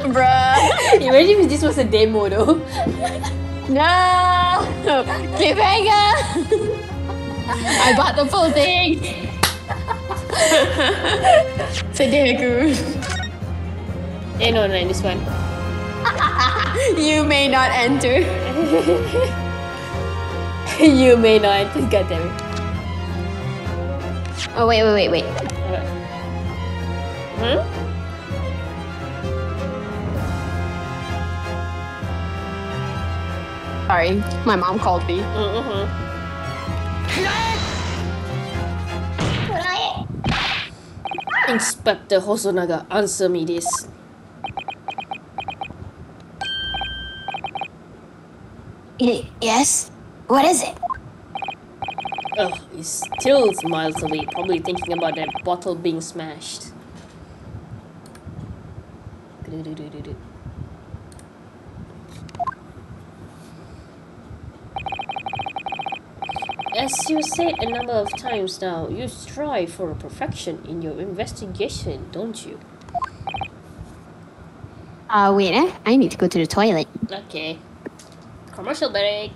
Bruh. Imagine if this was a demo though. No! Cliffhanger! I bought the full thing! Sedih aku. No, this one. You may not enter. You may not enter, goddammit. Oh, wait. Hmm? Sorry, my mom called me. Inspector Hosonaga, answer me this. Yes? What is it? He's still miles away, probably thinking about that bottle being smashed. As you said a number of times now, you strive for perfection in your investigation, don't you? Wait, I need to go to the toilet. Okay. Commercial break.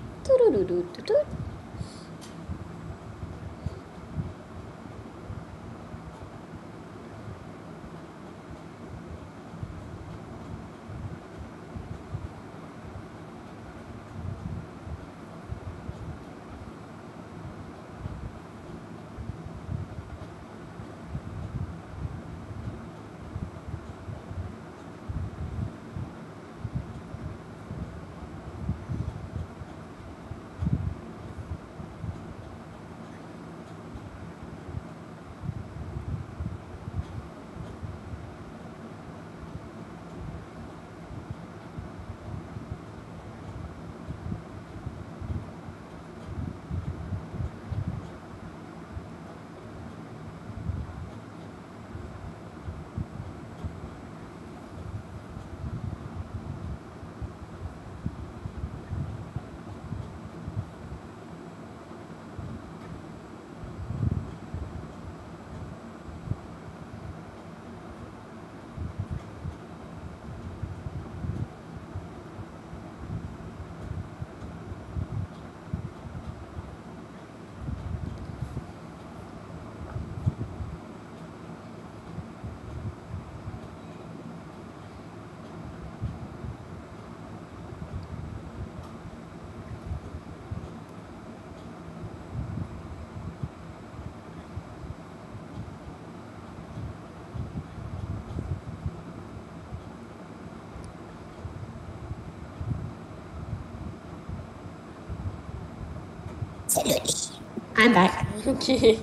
Absolutely. I'm back. Okay.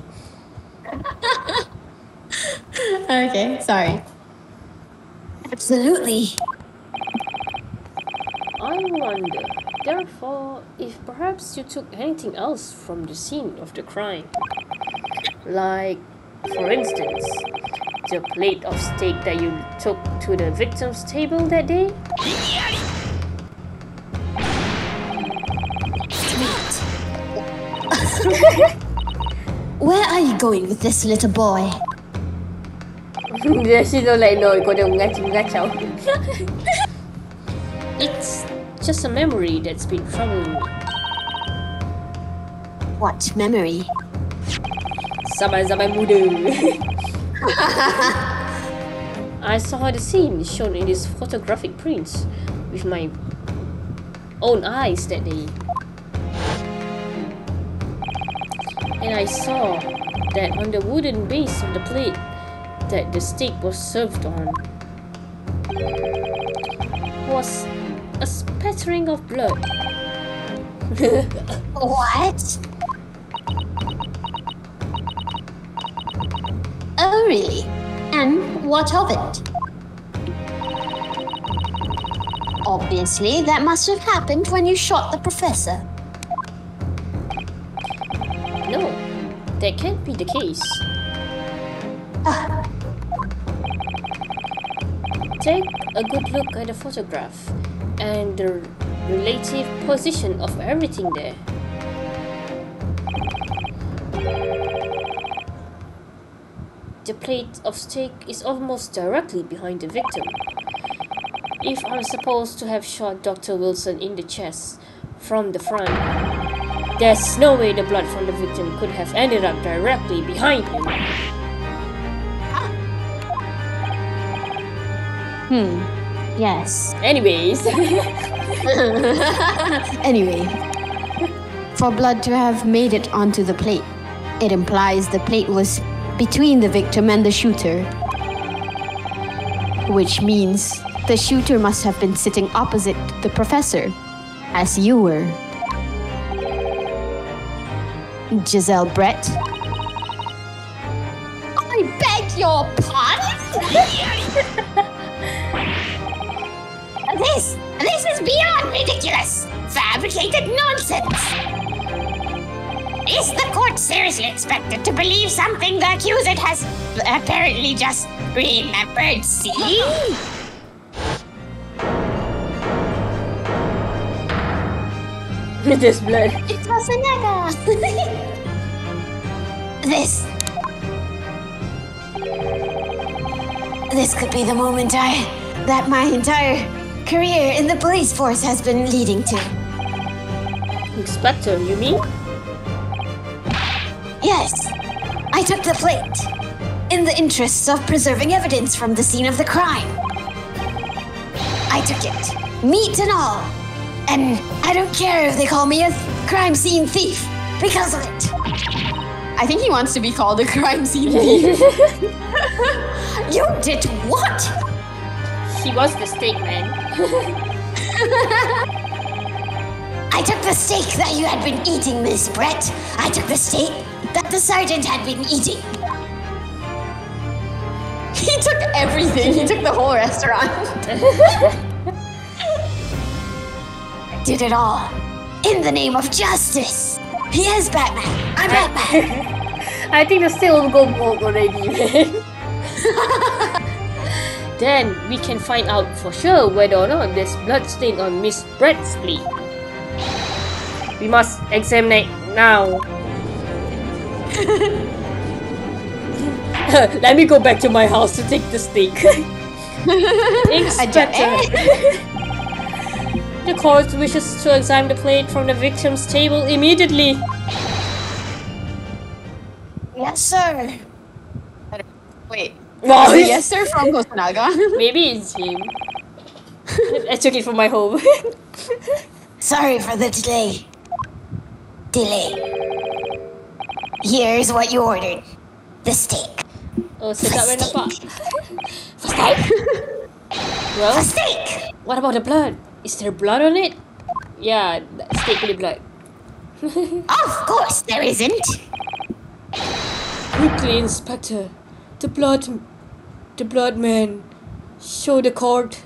Okay, sorry. Absolutely. I wonder, therefore, if perhaps you took anything else from the scene of the crime. Like, for instance, the plate of steak that you took to the victim's table that day? Where are you going with this little boy? Dia she look like no, kau dah mengacau. It's just a memory that's been troubling me. What memory? Zaman-zaman muda. I saw the scene shown in these photographic prints with my own eyes that day. And I saw that on the wooden base of the plate that the steak was served on was a spattering of blood. What? Oh, really? And what of it? Obviously, that must have happened when you shot the professor. No, that can't be the case. Take a good look at the photograph and the relative position of everything there. The plate of steak is almost directly behind the victim. If I'm supposed to have shot Dr. Wilson in the chest from the front, there's no way the blood from the victim could have ended up directly behind him. Yes. Anyways, Anyway, for blood to have made it onto the plate, it implies the plate was between the victim and the shooter, which means the shooter must have been sitting opposite the professor, as you were. Giselle Brett. I beg your pardon? This is beyond ridiculous! Fabricated nonsense! Is the court seriously expected to believe something the accused has apparently just remembered seeing? there's blood. It was a nigger! This could be the moment that my entire career in the police force has been leading to. Inspector, you mean? Yes, I took the plate in the interests of preserving evidence from the scene of the crime. I took it, meat and all, and I don't care if they call me a crime scene thief because of it. I think he wants to be called a crime scene thief. You did what? He was the steak man. I took the steak that you had been eating, Miss Brett. I took the steak that the sergeant had been eating. He took everything. He took the whole restaurant. I did it all in the name of justice. He is Batman. I'm Batman. I think the steak will go broke already, man. Then we can find out for sure whether or not there's blood stain on Miss Brett's plate. We must examine it now. Let me go back to my house to take the steak. Inspector. The court wishes to examine the plate from the victim's table immediately. Yes, sir. Wait. Wow. Yes, sir, from Hosonaga. Maybe it's him. I took it from my home. Sorry for the delay. Here's what you ordered. The steak. Oh, sedap kan nampak? Steak? Well, Steak! what about the blood? Is there blood on it? Yeah, steak punya blood. Of course there isn't. Quickly, Inspector. The blood man. Show the court.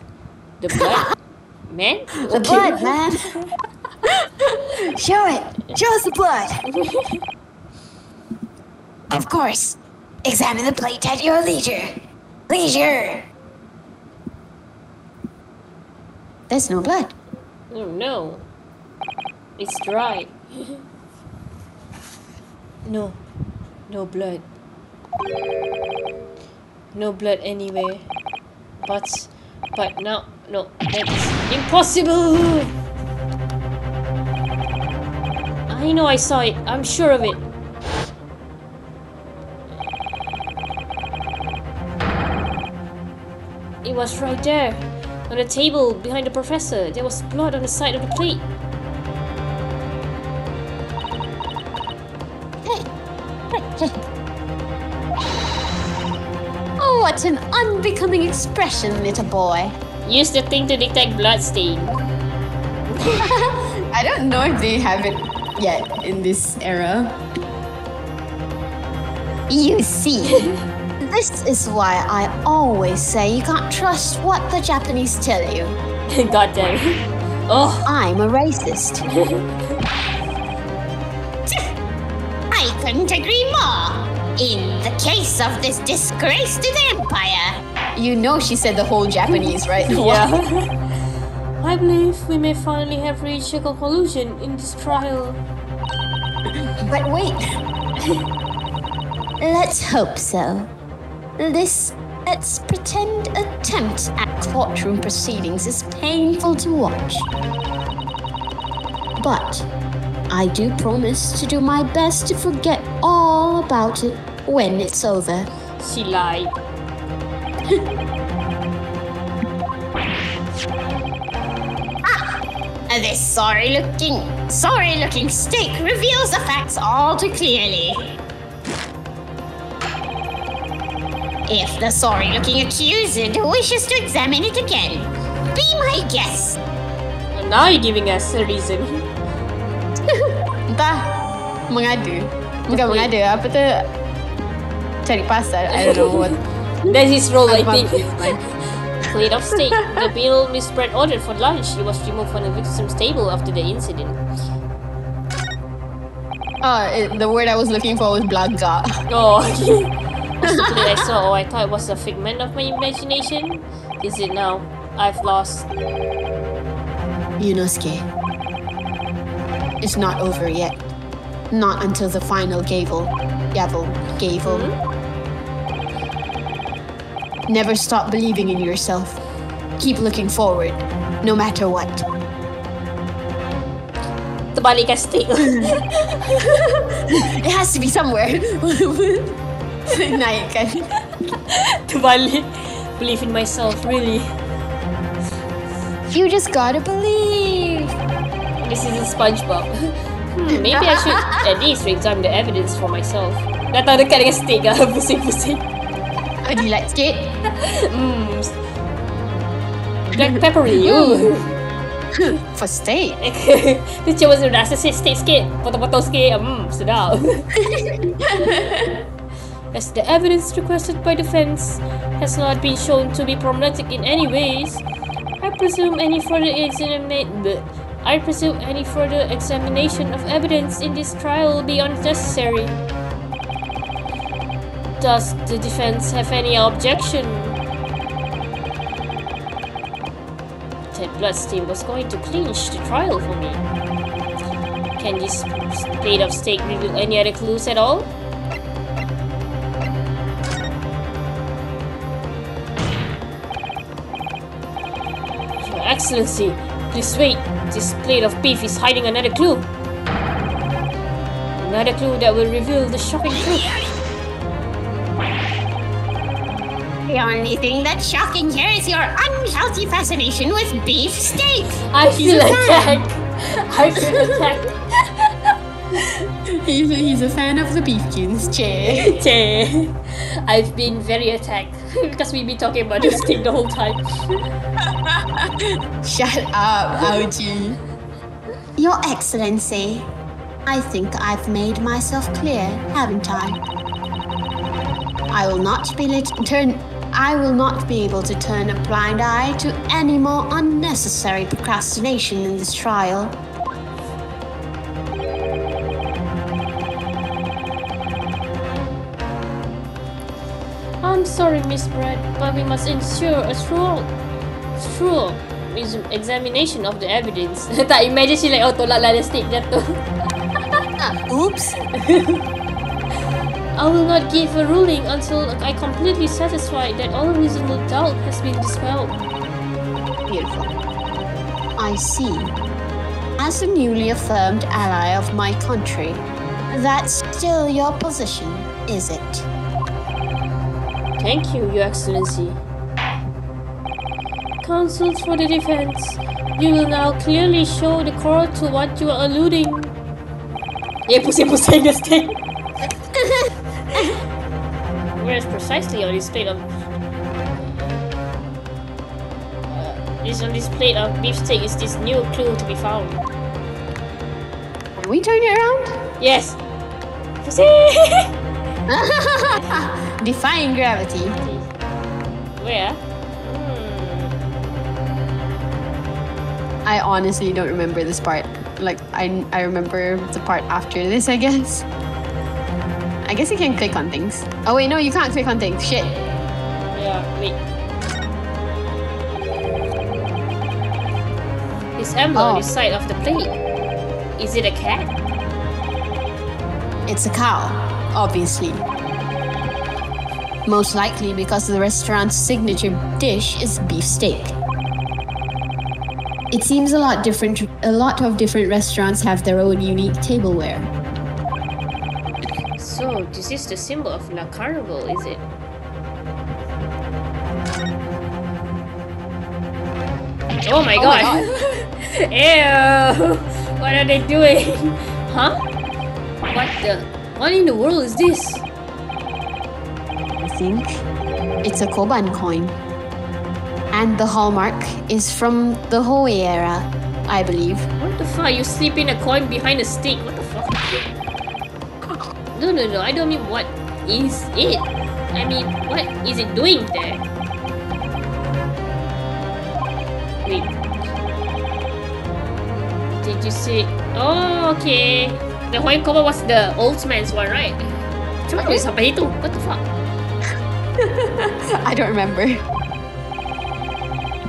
The blood man? The blood, man. Show it. Show us the blood. Of course. Examine the plate at your leisure. Leisure. There's no blood. Oh no. It's dry. No. No blood. No blood anywhere. But now, no, that's impossible. I know I saw it. I'm sure of it. It was right there. On the table behind the professor. There was blood on the side of the plate. Oh, what an unbecoming expression, little boy. Use the thing to detect blood stain. I don't know if they have it yet in this era. You see, this is why I always say you can't trust what the Japanese tell you. God damn. Oh. I'm a racist. I couldn't agree more. In the case of this disgrace to the empire. You know she said the whole Japanese, right? Yeah. I believe we may finally have reached a conclusion in this trial. But wait. Let's hope so. This, let's pretend, attempt at courtroom proceedings is painful to watch. But I do promise to do my best to forget all about it when it's over. She lied. This sorry-looking steak reveals the facts all too clearly. If the sorry-looking accused wishes to examine it again, be my guest. And now you're giving us a reason. Entah, mengada. Bukan mengada, apa tu? Cari pasal, I don't know what. That's his role, I think. Plate of steak. The meal Miss Brett ordered for lunch. It was removed from the victim's table after the incident. The word I was looking for was blaga. Oh, okay. What's the plate I saw? Oh, I thought it was a figment of my imagination. Is it now? I've lost. Yunosuke, it's not over yet. Not until the final gavel. Never stop believing in yourself. Keep looking forward, no matter what. Terbalik kan steak. It has to be somewhere. Naikkan. Terbalik. Believe in myself, really. You just gotta believe. This is a SpongeBob. Maybe I should at least examine the evidence for myself. Datang dekat dengan steak lah, pusing-pusing. Oh, do you like steak? Black peppery. For steak? Dia cuma rasa steak sikit, potong-potong sikit. Sedap. As the evidence requested by defense has not been shown to be problematic in any ways, I presume any further examination of evidence in this trial will be unnecessary. Does the defense have any objection? That bloodstain was going to clinch the trial for me. Can this plate of steak reveal any other clues at all? Your Excellency, please wait. This plate of beef is hiding another clue. Another clue that will reveal the shocking truth. The only thing that's shocking here is your unhealthy fascination with beef steak. I feel attacked. I feel attacked. He's a fan of the Beefkins, che. Che. I've been very attacked because we've been talking about this thing the whole time. Shut up, Aoji. Your Excellency, I think I've made myself clear, haven't I? I will not be able to turn a blind eye to any more unnecessary procrastination in this trial. I'm sorry, Miss Brett, but we must ensure a thorough examination of the evidence. Tak, imagine she like, oh, tolak lah, the stick jatuh. Oops. I will not give a ruling until I completely satisfied that all reasonable doubt has been dispelled. Beautiful. I see. As a newly affirmed ally of my country, that's still your position, is it? Thank you, Your Excellency. Counsels for the defense, you will now clearly show the court to what you are alluding. Pusing-pusing the stick. Whereas precisely on this plate of beefsteak is this new clue to be found. Can we turn it around? Yes. Defying gravity. Where? I honestly don't remember this part. Like, I remember the part after this, I guess. I guess you can click on things. Oh wait, no, you can't click on things. Shit. Yeah, wait. This emblem on the side of the plate. Is it a cat? It's a cow, obviously. Most likely because the restaurant's signature dish is beefsteak. It seems a lot of different restaurants have their own unique tableware. So, this is the symbol of La Carnival, is it? Oh my god! Ew! What are they doing? Huh? What in the world is this? I think it's a Koban coin. And the hallmark is from the Hoei era, I believe. What the fuck? You slip in a coin behind a stick? What the fuck? No, I don't mean what is it. I mean, what is it doing there? Wait. Did you see? Oh, okay. The Hoei cover was the old man's one, right? Cuma boleh sampai itu? What the fuck? I don't remember.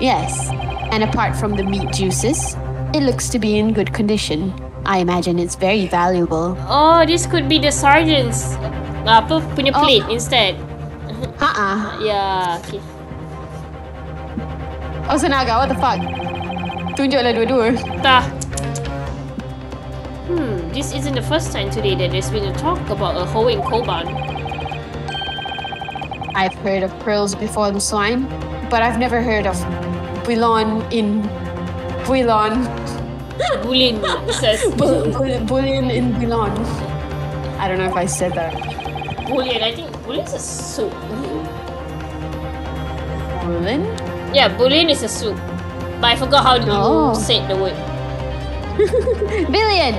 Yes, and apart from the meat juices, it looks to be in good condition. I imagine it's very valuable. Oh, this could be the sergeant's punya plate instead. Yeah, okay. Oh, Senaga, what the fuck? Tunjuklah dua-dua. Tah. This isn't the first time today that there's been a talk about a Hoei Koban. I've heard of pearls before the swine, but I've never heard of bullion in bullion. Bullion, it says. Bullion in bullion. I don't know if I said that. Bullion, I think bullion is a soup. Bullion? Yeah, bullion is a soup. But I forgot how you said the word. Billion!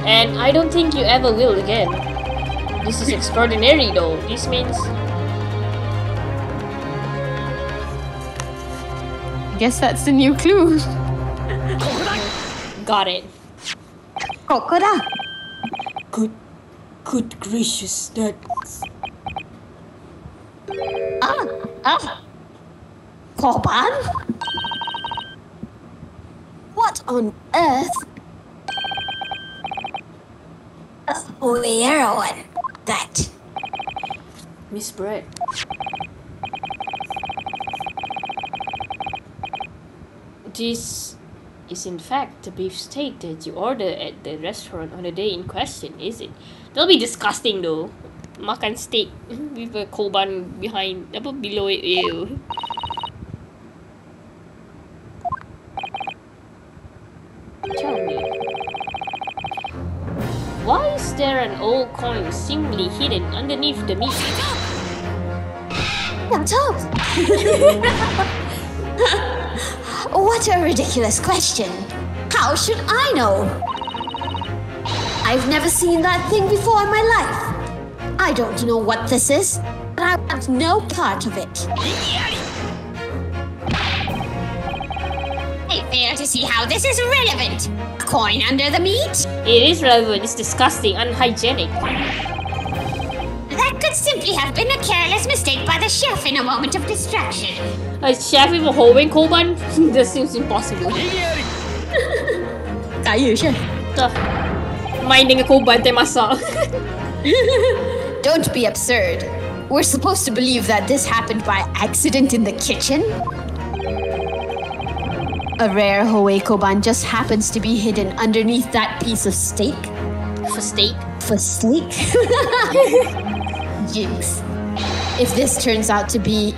And I don't think you ever will again. This is extraordinary though. This means... I guess that's the new clue. Got it. Kokora. Good gracious, that's... Koban? What on earth? Where on that? Miss Brett. This is in fact the beefsteak that you ordered at the restaurant on the day in question, is it? That'll be disgusting though. Makan steak with a koban below it. Ew. Tell me, why is there an old coin seemingly hidden underneath the meat? What a ridiculous question. How should I know? I've never seen that thing before in my life. I don't know what this is, but I want no part of it. I fail to see how this is relevant. A coin under the meat? It is relevant. It's disgusting, unhygienic. That could simply have been a careless mistake by the chef in a moment of distraction. A chef with a whole koban? That seems impossible. Kaya siya. Main dengan koban teh masak. Don't be absurd. We're supposed to believe that this happened by accident in the kitchen? A rare Hoei Koban just happens to be hidden underneath that piece of steak? For steak? For steak? Jinx. If this turns out to be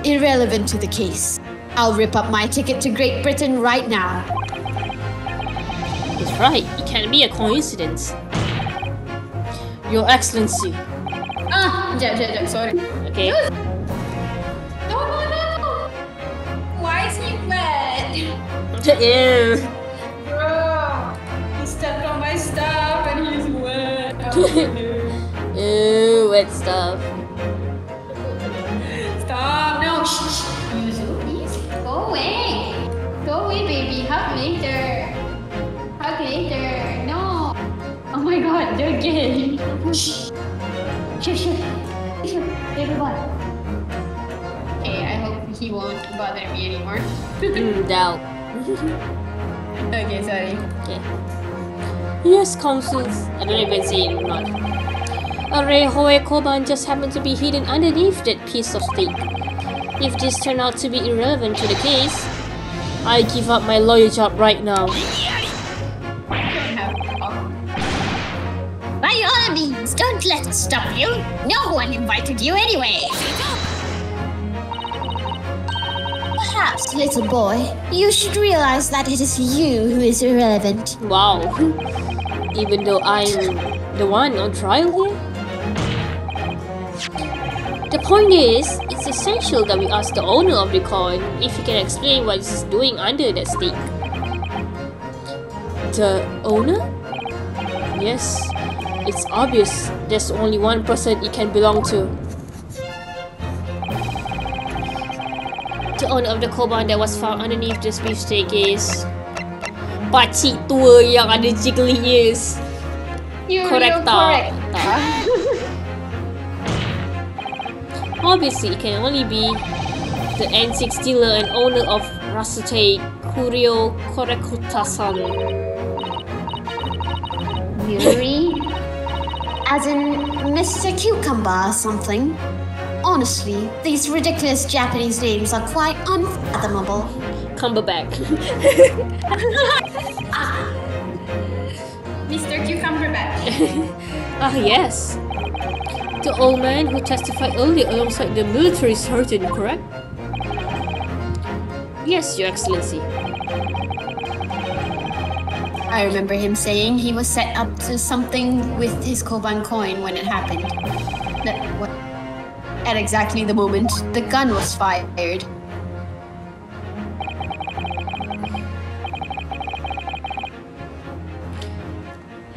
irrelevant to the case, I'll rip up my ticket to Great Britain right now. It's right. It can't be a coincidence. Your Excellency. Jap, sorry. Okay. No. Why is he wet? Ew. Bro, he stepped on my stuff and he's wet. Ew, wet stuff. Stop, no, shh. Yuzu, please. Go away. Go away, baby. Hug later. Hug later. No. Oh my god, again. Shh. Sure. Little boy. Okay, I hope he won't bother me anymore. Doubt. Okay, sorry. Okay. Yes, consuls. I don't even see it or not. A rare Hoei Koban just happened to be hidden underneath that piece of steak. If this turned out to be irrelevant to the case, I give up my lawyer job right now. By all means, don't let it stop you. No one invited you anyway. Perhaps, little boy, you should realize that it is you who is irrelevant. Wow. Even though I'm the one on trial here? The point is, it's essential that we ask the owner of the coin if he can explain what he's doing under that steak. The owner? Yes, it's obvious there's only one person it can belong to. The owner of the koban that was found underneath this beefsteak is pakcik tua yang ada jiggly ears. Correct tak? Obviously, it can only be the N6 dealer and owner of Rasute Kurio Korekutasan. Yuri? As in Mr. Cucumber or something? Honestly, these ridiculous Japanese names are quite unfathomable. Cumberbatch. Mr. Cucumberbatch. Ah, yes. The old man who testified earlier alongside the military sergeant, correct? Yes, Your Excellency. I remember him saying he was set up to something with his Koban coin when it happened. At exactly the moment the gun was fired.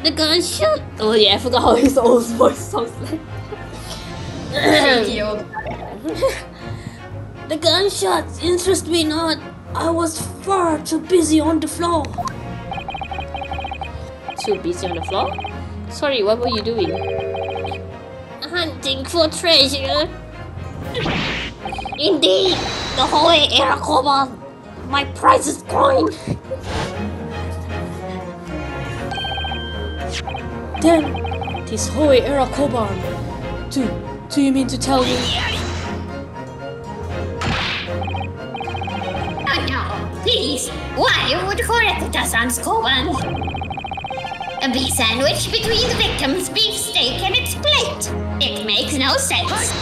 The gunshot? Oh yeah, I forgot how his old voice sounds like. The gunshots interest me not. I was far too busy on the floor. Too busy on the floor? Sorry, what were you doing? Hunting for treasure. Indeed, the Hoei era koban, my priceless coin. Then, this Hoei era koban. Do you mean to tell me? Oh no, please. Why would Korekutasan's koban be sandwiched between the victim's beefsteak and its plate? It makes no sense.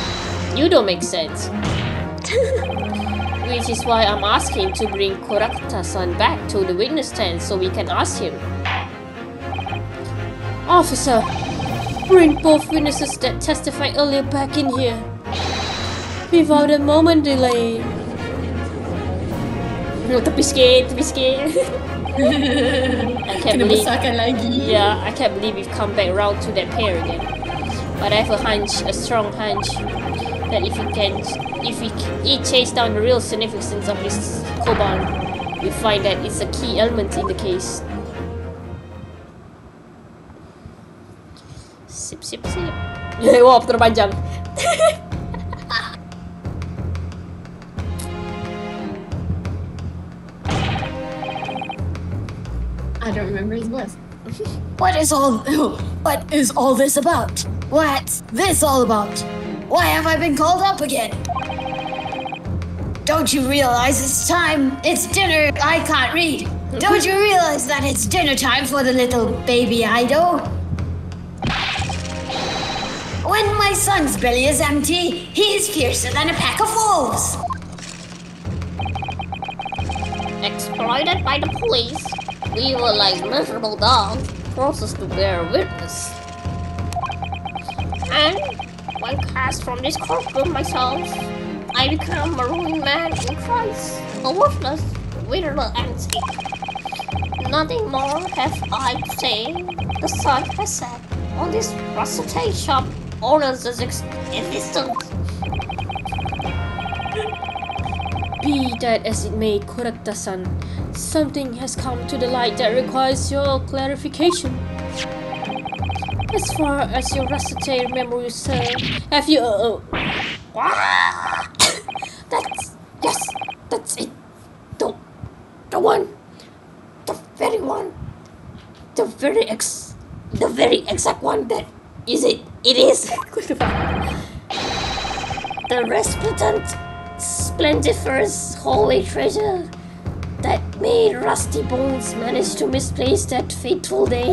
You don't make sense. Which is why I'm asking to bring Korekutasan back to the witness stand so we can ask him. Officer, bring both witnesses that testified earlier back in here. Without a moment delay. Tepi sikit. I can't Kena believe. besarkan lagi. Yeah, I can't believe we've come back round to that pair again. But I have a strong hunch, that if we chase down the real significance of this koban, we find that it's a key element in the case. Sip, sip, sip. Wah, terpanjang. I don't remember his voice. What is all this about? What's this all about? Why have I been called up again? Don't you realize it's time? It's dinner. I can't read. Don't you realize that it's dinner time for the little baby idol? When my son's belly is empty, he is fiercer than a pack of wolves. Exploited by the police, we were like miserable dogs, forced to bear witness. And when cast from this courtroom myself, I become a ruined man in Christ, a worthless, withered antique. Nothing more have I to say. The sun has set on this rusty shop owner's existence. Be that as it may, Kurakta-san, something has come to the light that requires your clarification. As far as your rusty memory serve, have you that's it. The one. The very exact one that is it. It is. The resplendent, splendiferous holy treasure that made Rusty Bones manage to misplace that fateful day.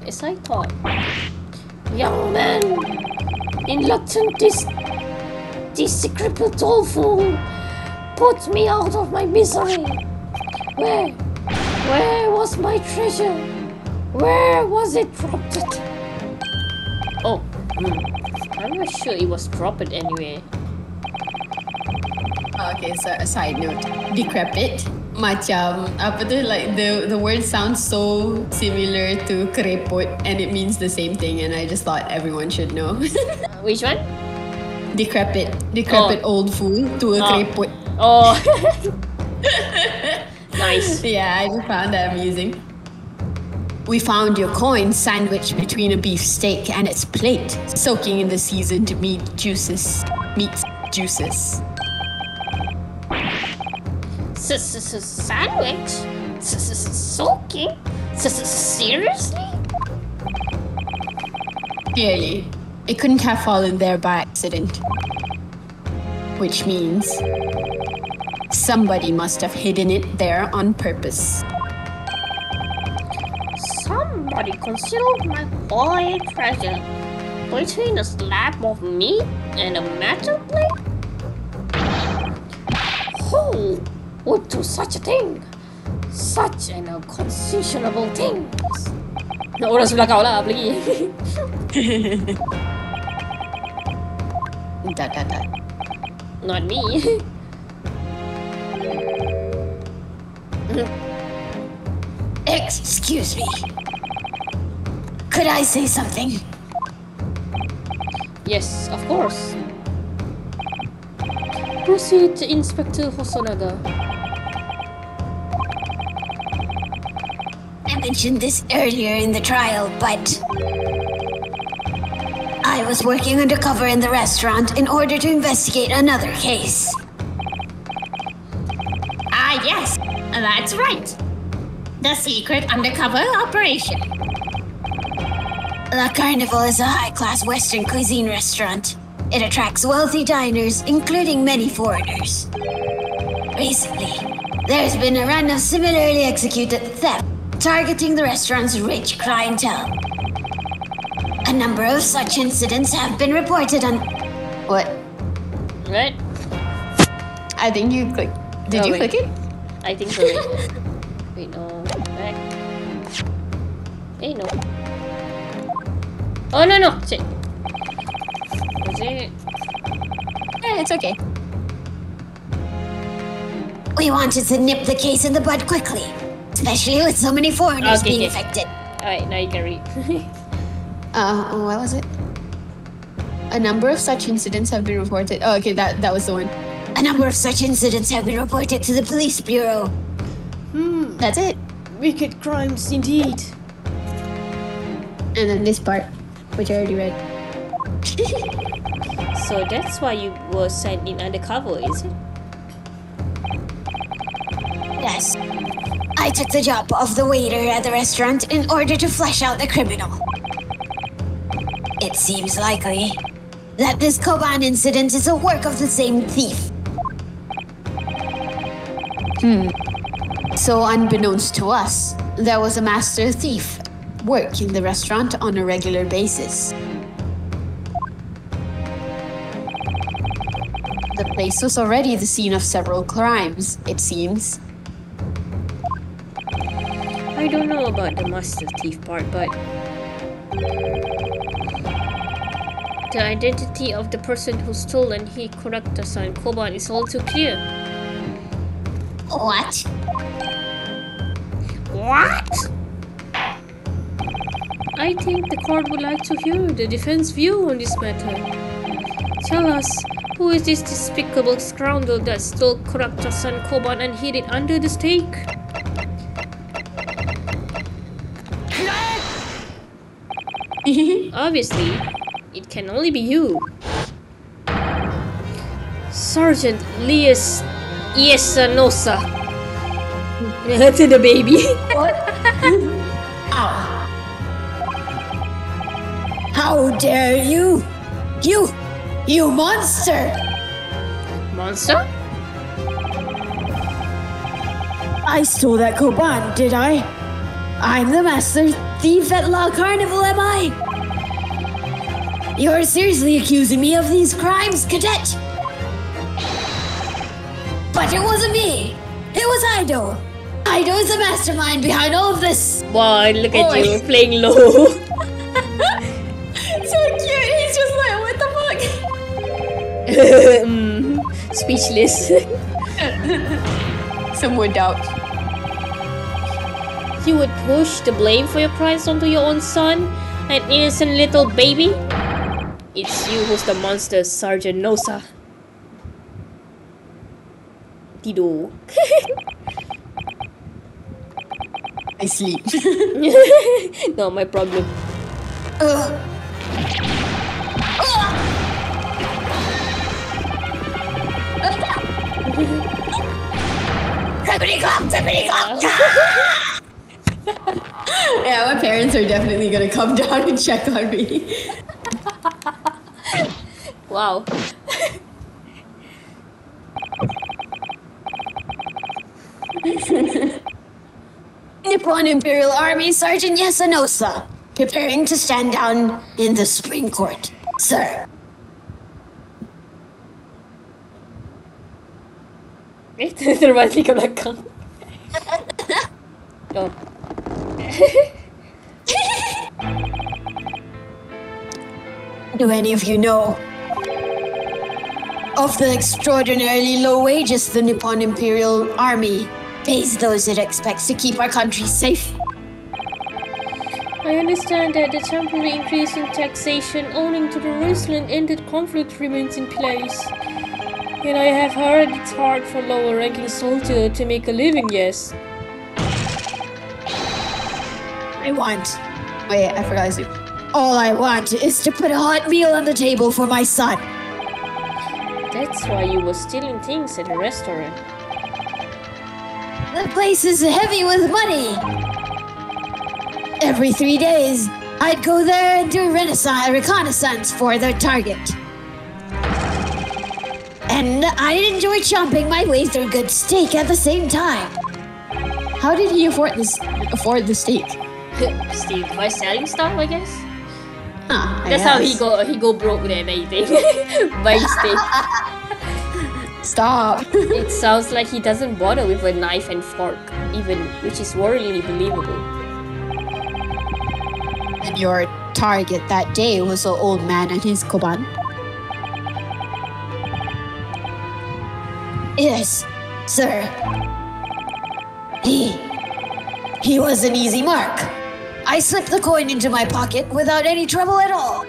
As I thought. Young man, reluctant decrepit old fool, put me out of my misery. Where was my treasure? Where was it dropped? Oh, I'm not sure it was dropped anyway. Okay, so a side note, decrepit. Macam apa tu, like the word sounds so similar to kereput and it means the same thing, and I just thought everyone should know. Which one? Decrepit old fool to a kereput. Oh. Nice. Yeah, I just found that amusing. We found your coin sandwiched between a beef steak and its plate, soaking in the seasoned meat juices. Sandwich? Soaking? Seriously? Clearly, it couldn't have fallen there by accident. Which means somebody must have hidden it there on purpose. Somebody concealed my holy treasure between a slab of meat and a metal plate? Who would do such a thing? Such an unconscionable thing. Orang sebelah kau lah, apa lagi? That. Not me. Excuse me. Could I say something? Yes, of course. Proceed, Inspector Hosonaga. I mentioned this earlier in the trial, but I was working undercover in the restaurant in order to investigate another case. Yes, that's right. The secret undercover operation. La Carnival is a high-class Western cuisine restaurant. It attracts wealthy diners, including many foreigners. Recently, there's been a run of similarly executed theft targeting the restaurant's rich clientele. A number of such incidents have been reported on... What? Right? I think you clicked... Did you click it? I think so. Wait, no. Back. Hey, no. Oh, no. Check. Was it? Yeah, it's okay. We wanted to nip the case in the bud quickly, especially with so many foreigners being affected. Alright, now you can read. What was it? A number of such incidents have been reported. Oh, okay, that was the one. A number of such incidents have been reported to the police bureau. That's it. Wicked crimes indeed. And then this part, which I already read. So that's why you were sent in undercover, is it? Yes. I took the job of the waiter at the restaurant in order to flesh out the criminal. It seems likely that this Koban incident is a work of the same thief. So unbeknownst to us, there was a master thief work in the restaurant on a regular basis. The place was already the scene of several crimes, it seems. I don't know about the master thief part, but the identity of the person who stole and hid Kurakta-san Koban is all too clear. What? What? I think the court would like to hear the defense view on this matter. Tell us, who is this despicable scoundrel that stole Kurakta-san Koban and hid it under the stake? Obviously, it can only be you. Sergeant Lias Iesanosa. To the baby. What? Ow. How dare you? You monster! Monster? I stole that Koban, did I? I'm the master thief at La Carnival, am I? You're seriously accusing me of these crimes, cadet? But it wasn't me. It was Aido. Aido is the mastermind behind all of this. Wow, look at you playing low. So cute, he's just like, what the fuck? Speechless. Some would doubt. You would push the blame for your crimes onto your own son, an innocent little baby? It's you who's the monster, Sergeant Nosa. Tido. I sleep. Not my problem. Yeah, my parents are definitely gonna come down and check on me. Wow. Nippon Imperial Army Sergeant Yasanosa, preparing to stand down in the Supreme Court, sir. Terbalik ke belakang. Oh. Do any of you know of the extraordinarily low wages the Nippon Imperial Army pays those it expects to keep our country safe? I understand that the temporary increase in taxation owing to the recently-ended conflict remains in place. And I have heard it's hard for lower-ranking soldiers to make a living, yes. Wait, I forgot to. All I want is to put a hot meal on the table for my son. That's why you were stealing things at the restaurant. The place is heavy with money. Every 3 days, I'd go there and do reconnaissance for their target. And I'd enjoy chomping my way through good steak at the same time. How did he afford the steak? Steve, by selling stuff, I guess. That's how he go broke then, I think. Buying steak. Stop. It sounds like he doesn't bother with a knife and fork, even, which is worryingly believable. And your target that day was an old man and his koban? Yes, Sir, he was an easy mark. I slipped the coin into my pocket without any trouble at all.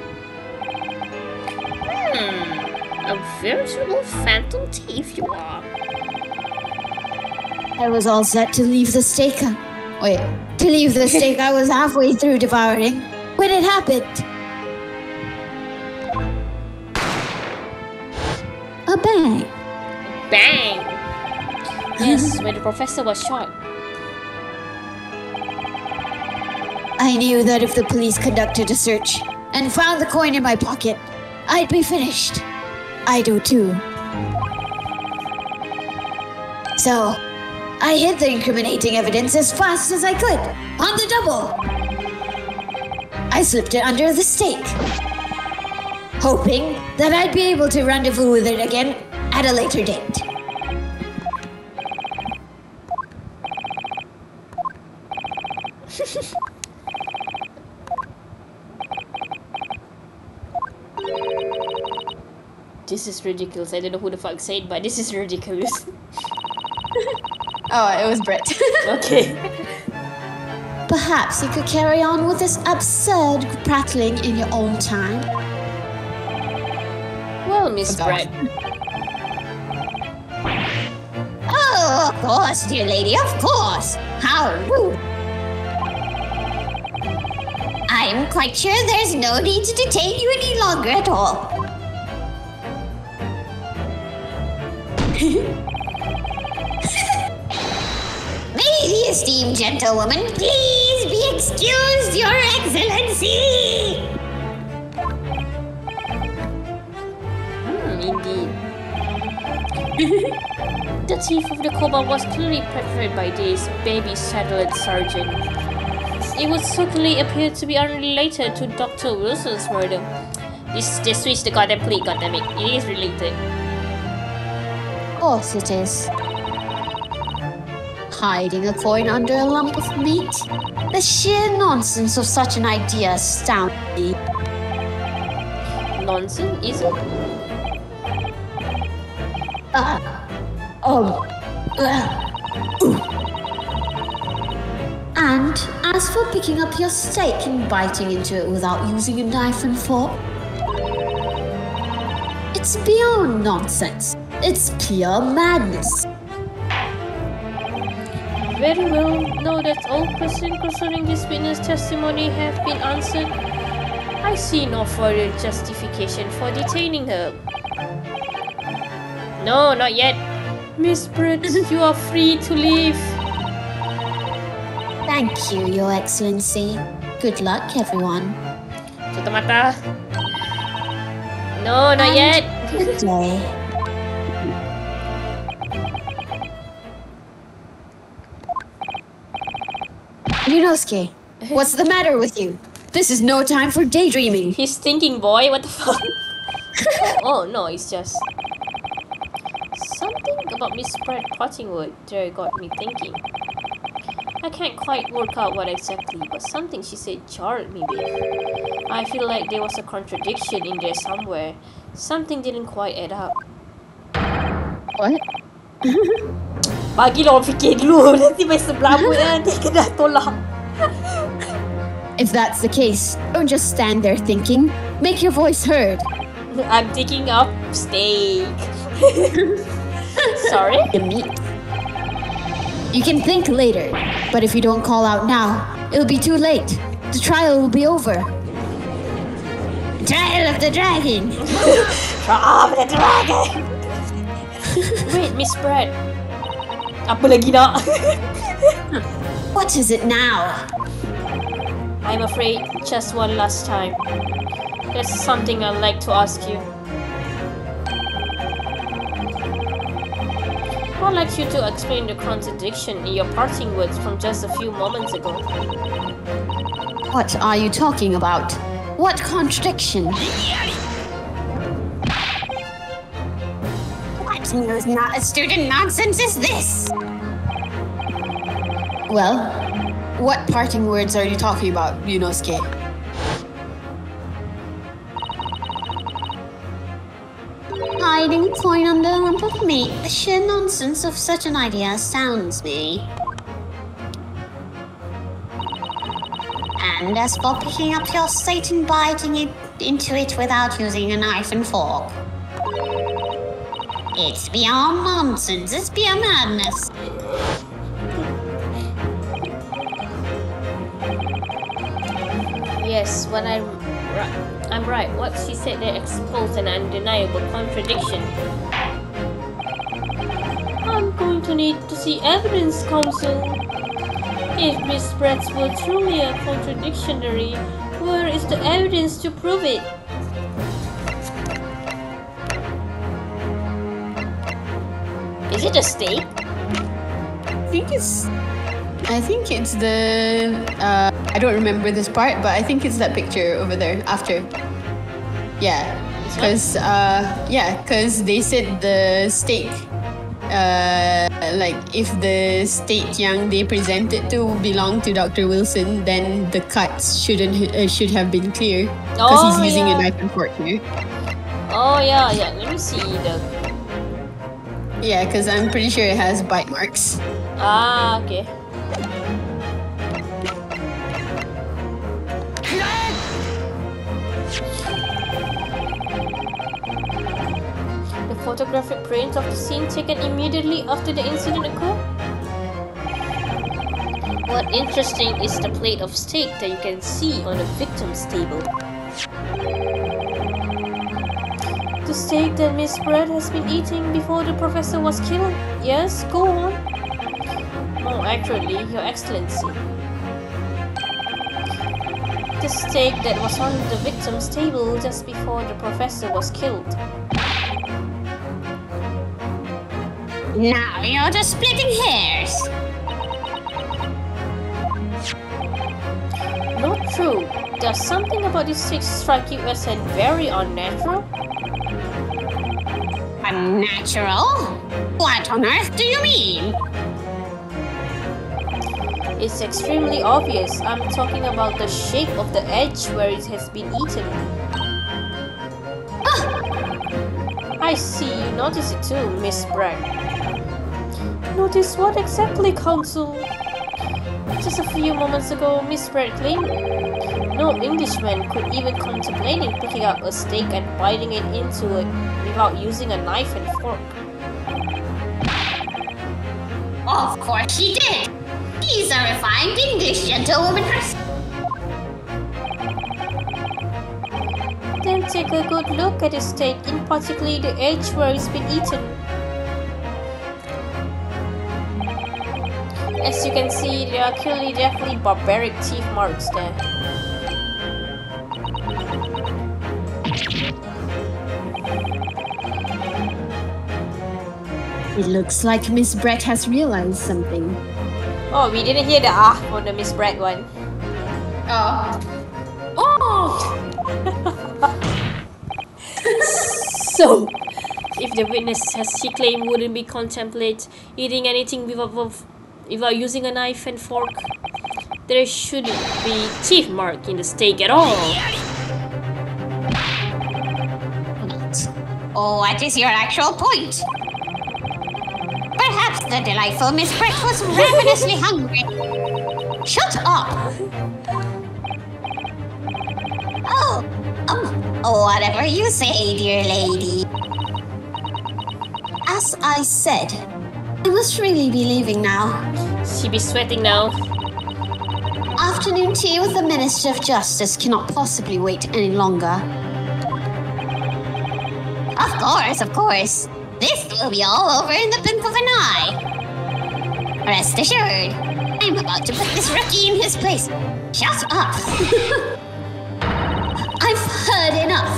A veritable phantom thief you are. I was all set to leave the steak. To leave the steak I was halfway through devouring when it happened. A bang. Bang! Yes, when the professor was shot. I knew that if the police conducted a search and found the coin in my pocket, I'd be finished. I do too. So, I hid the incriminating evidence as fast as I could, on the double. I slipped it under the steak, hoping that I'd be able to rendezvous with it again at a later date. This is ridiculous. I don't know who the fuck said, but this is ridiculous. Oh, it was Brett. Okay. Perhaps you could carry on with this absurd prattling in your own time. Well, Miss Oh, Brett. Oh, of course, dear lady, of course. How rude. I'm quite sure there's no need to detain you any longer at all. May the esteemed gentlewoman please be excused, Your Excellency! Indeed. The thief of the cobalt was clearly preferred by this baby satellite sergeant. It would certainly appear to be unrelated to Dr. Wilson's murder. They switched the goddamn plea, goddammit. It is related. Of course it is. Hiding a coin under a lump of meat? The sheer nonsense of such an idea astounds me. Nonsense, is it? And as for picking up your steak and biting into it without using a knife and fork, it's beyond nonsense. It's pure madness. Very well. Now that all questions concerning this witness testimony have been answered, I see no further justification for detaining her. No, not yet. Miss Brett, you are free to leave. Thank you, Your Excellency. Good luck, everyone. Tutup mata. No, not yet. Good day. Yunosuke, what's the matter with you? This is no time for daydreaming. He's thinking, boy. What the fuck? Oh no, it's just something about Miss Brett Pottingwood there got me thinking. I can't quite work out what exactly, but something she said jarred me bit. I feel like there was a contradiction in there somewhere. Something didn't quite add up. What? Bagi lo fikir dulu. Nanti may sebelah mo yan. Nanti kena tolak. If that's the case, don't just stand there thinking. Make your voice heard. I'm thinking of steak. Sorry? The meat. You can think later, but if you don't call out now, it'll be too late. The trial will be over. Trial of the Dragon! Trial of the Dragon! Wait, Miss Brett. Apa lagi nak? What is it now? I'm afraid just one last time. There's something I'd like to ask you. I'd like you to explain the contradiction in your parting words from just a few moments ago. What are you talking about? What contradiction? What not a student nonsense is this? Well, what parting words are you talking about, Yunosuke? I hiding a coin under a lump of meat. The sheer nonsense of such an idea astounds me. And as for picking up your slate and biting it into it without using a knife and fork, it's beyond nonsense. It's beyond madness. Yes, when I'm right. What she said there exposed an undeniable contradiction. I'm going to need to see evidence, Counsel. If Miss Brett's were truly a contradictionary, where is the evidence to prove it? Is it a steak? I think it's the I don't remember this part, but I think it's that picture over there after. Yeah, because they said the steak, like if the steak young they presented to belong to Dr. Wilson, then the cuts should have been clear because he's using a knife and fork here. Oh yeah. Let me see the. Yeah, because I'm pretty sure it has bite marks. Ah, okay. The photographic print of the scene taken immediately after the incident occurred. What interesting is the plate of steak that you can see on the victim's table. The steak that Miss Brett has been eating before the professor was killed. Yes, go on. More accurately, Your Excellency. The steak that was on the victim's table just before the professor was killed. Now you're just splitting hairs. Not true. Does something about this steak strike you as very unnatural? Unnatural? What on earth do you mean? It's extremely obvious. I'm talking about the shape of the edge where it has been eaten. I see you notice it too, Miss Bragg. Notice what exactly, Counsel? Just a few moments ago, Miss Bragg claimed no Englishman could even contemplate picking up a steak and biting it into it without using a knife and fork. Of course she did. She's a refined English gentlewoman herself. Then take a good look at the steak, in particular the edge where it's been eaten. As you can see, there are clearly definitely barbaric teeth marks there. It looks like Miss Brett has realized something. Oh, we didn't hear the on the Miss Brett one. Oh. So, if the witness, as she claimed, wouldn't be contemplate eating anything without using a knife and fork, there shouldn't be teeth mark in the steak at all. What is your actual point? Perhaps the delightful Miss Brett was ravenously hungry. Shut up! Whatever you say, dear lady. As I said, I must really be leaving now. She be sweating now. Afternoon tea with the Minister of Justice cannot possibly wait any longer. Of course. This will be all over in the blink of an eye. Rest assured, I'm about to put this rookie in his place. Shut up! I've heard enough,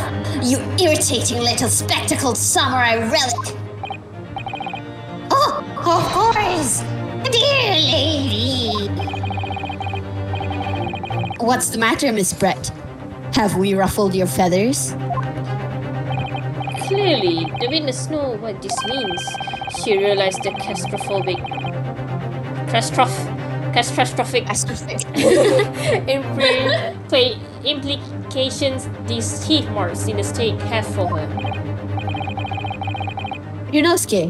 you irritating little spectacled samurai relic. Oh, of course, dear lady. What's the matter, Miss Brett? Have we ruffled your feathers? Clearly, the witness knows what this means. She realized the catastrophic implications these teeth marks in the steak have for her. Yunosuke,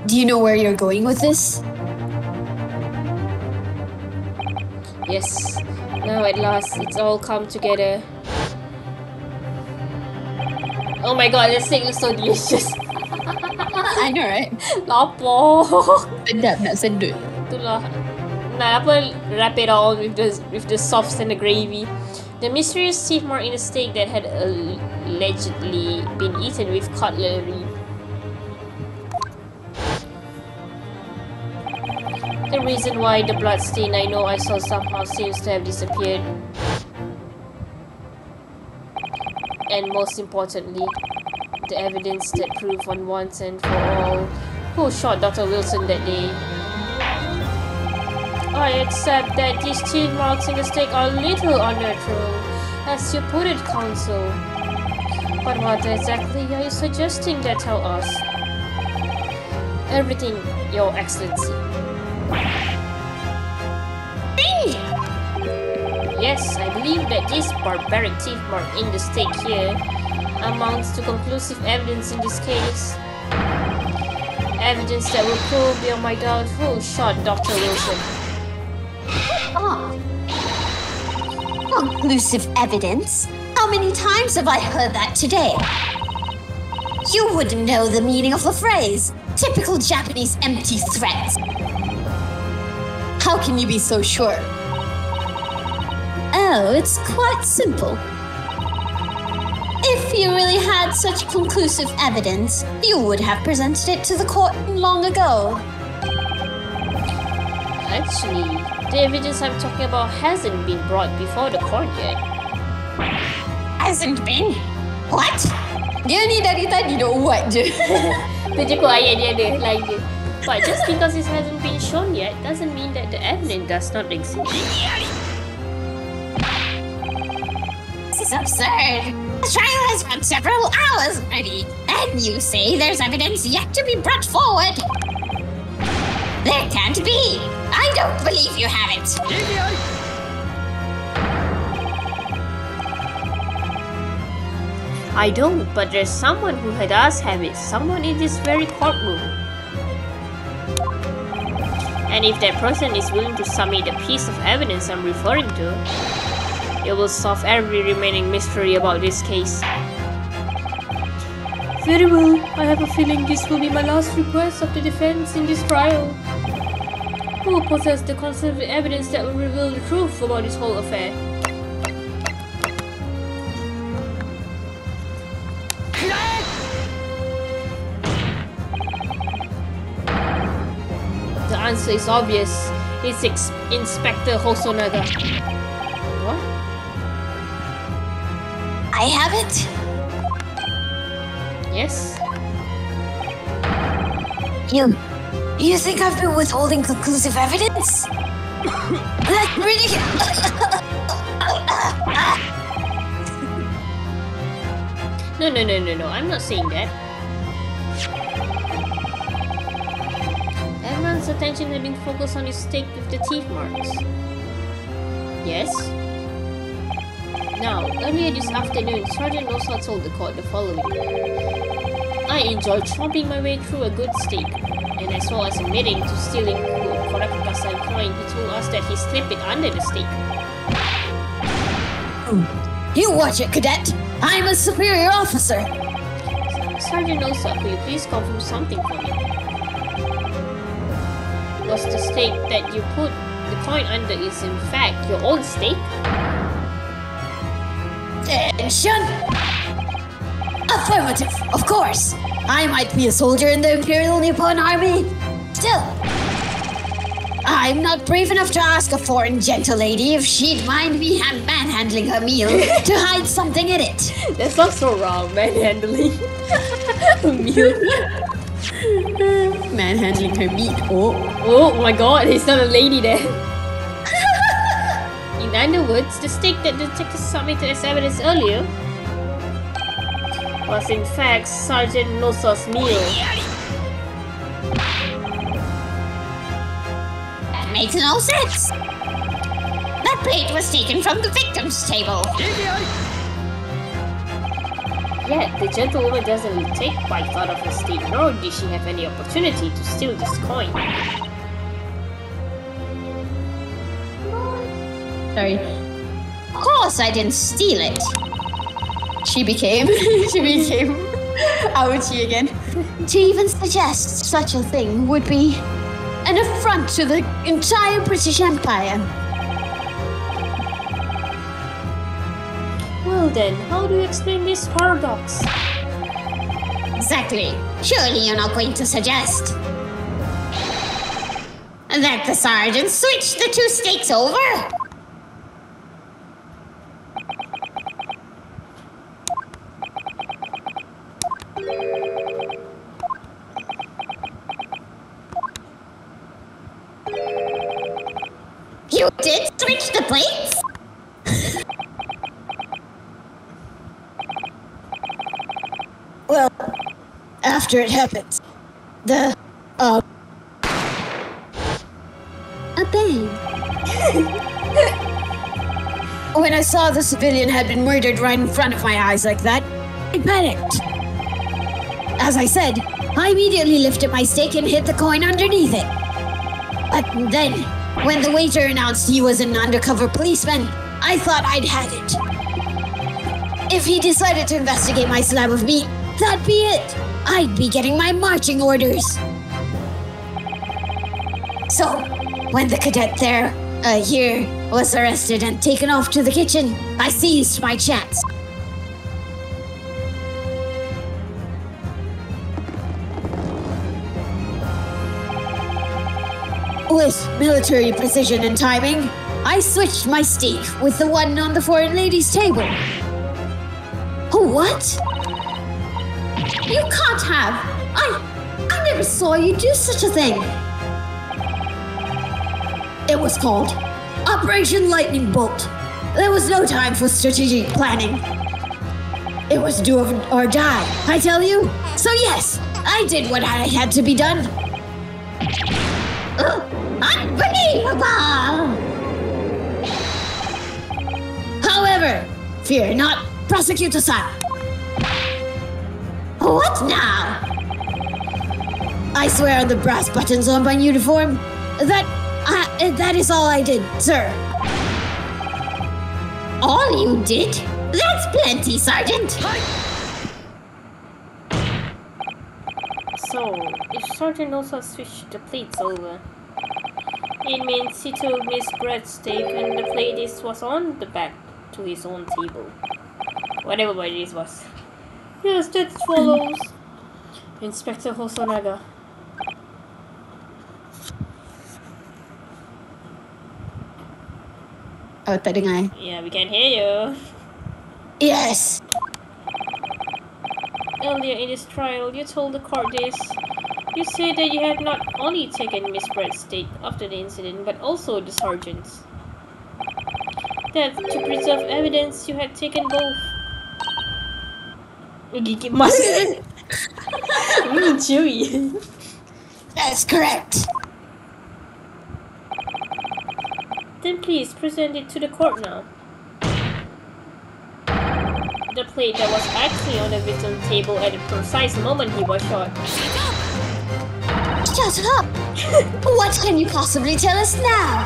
do you know where you're going with this? Yes, now at last it's all come together. Oh my god, this thing looks so delicious. I know, right? Lapar. Sedap nak sedut. Itulah. Nak apa wrap it all with the sauce and the gravy. The mysterious teeth mark in the steak that had allegedly been eaten with cutlery. The reason why the blood stain I know I saw somehow seems to have disappeared. And most importantly, the evidence that proved on once and for all who shot Dr. Wilson that day. I accept that these teeth marks in the steak are a little unnatural, as you put it, Counsel. But what exactly are you suggesting they tell us? Everything, Your Excellency. Yes, I believe that this barbaric teeth mark in the steak here amounts to conclusive evidence in this case. Evidence that will prove beyond my doubt who shot Dr. Wilson. Conclusive evidence? How many times have I heard that today? You wouldn't know the meaning of the phrase. Typical Japanese empty threats. How can you be so sure? Oh, it's quite simple. If you really had such conclusive evidence, you would have presented it to the court long ago. Actually, the evidence I'm talking about hasn't been brought before the court yet. Hasn't been? What? Dia ni dari tadi dah uat je. Tu je kot ayat dia ada, lain dia. But just because it hasn't been shown yet doesn't mean that the evidence does not exist. This is absurd. The trial has run several hours already, and you say there's evidence yet to be brought forward. There can't be. I don't believe you have it. I don't, but there's someone who does have it. Someone in this very courtroom. And if that person is willing to submit the piece of evidence I'm referring to, it will solve every remaining mystery about this case. Very well. I have a feeling this will be my last request of the defense in this trial. Who possessed the conclusive evidence that will reveal the truth about this whole affair? The answer is obvious. It's Inspector Hosonaga. What? I have it. Yes? You think I've been withholding conclusive evidence? That's ridiculous. No, I'm not saying that. Everyone's attention had been focused on his steak with the teeth marks. Yes? Now, earlier this afternoon, Sergeant Nosa told the court the following. I enjoy chomping my way through a good steak, and as well as admitting to stealing Korakutasan coin, he told us that he slipped it under the steak. You watch it, cadet. I'm a superior officer. Sergeant Nosa, could you please confirm something for me? Was the steak that you put the coin under is in fact your own steak? Attention! Affirmative, of course. I might be a soldier in the Imperial Nippon Army. Still, I'm not brave enough to ask a foreign gentle lady if she'd mind me manhandling her meal to hide something in it. That's not so wrong, manhandling a meal. Manhandling her meat. Oh my god, it's not a lady there. In other words, the steak that the detective submitted as evidence earlier was in fact Sergeant Nosa's meal. That makes no sense. That plate was taken from the victim's table. Yet, the gentlewoman doesn't take quite thought of her state, nor did she have any opportunity to steal this coin. Sorry. Of course I didn't steal it. She became ouchie again. To even suggest such a thing would be an affront to the entire British Empire. Well then, how do you explain this paradox? Exactly. Surely you're not going to suggest that the sergeant switched the two stakes over? You did switch the plates? Well, after it happened, A bang. when I saw the civilian had been murdered right in front of my eyes like that, I panicked. As I said, I immediately lifted my stake and hid the coin underneath it. But then, when the waiter announced he was an undercover policeman, I thought I'd had it. If he decided to investigate my slab of meat, that'd be it. I'd be getting my marching orders. So, when the cadet here was arrested and taken off to the kitchen, I seized my chance. With military precision and timing, I switched my stake with the one on the foreign lady's table. What? You can't have. I never saw you do such a thing. It was called Operation Lightning Bolt. There was no time for strategic planning. It was do or die, I tell you. So yes, I did what I had to be done. Unbelievable! However, fear not, Prosecutor-san. What now? I swear on the brass buttons on my uniform that is all I did, sir. All you did? That's plenty, Sergeant. So, if Sergeant also switched the plates over, it means he took Miss Bread's steak and the plate was on the back to his own table. Whatever this was. Yes, that follows. Inspector Hosonaga. Oh, tadengai. Yeah, we can hear you. Yes. Earlier in this trial, you told the court this. You said that you had not only taken Miss Brett's steak after the incident, but also the sergeant's. That to preserve evidence, you had taken both. Gigit mas. Really chewy. That's correct. Then please present it to the court now. The plate that was actually on the victim's table at the precise moment he was shot. Shut up! What can you possibly tell us now?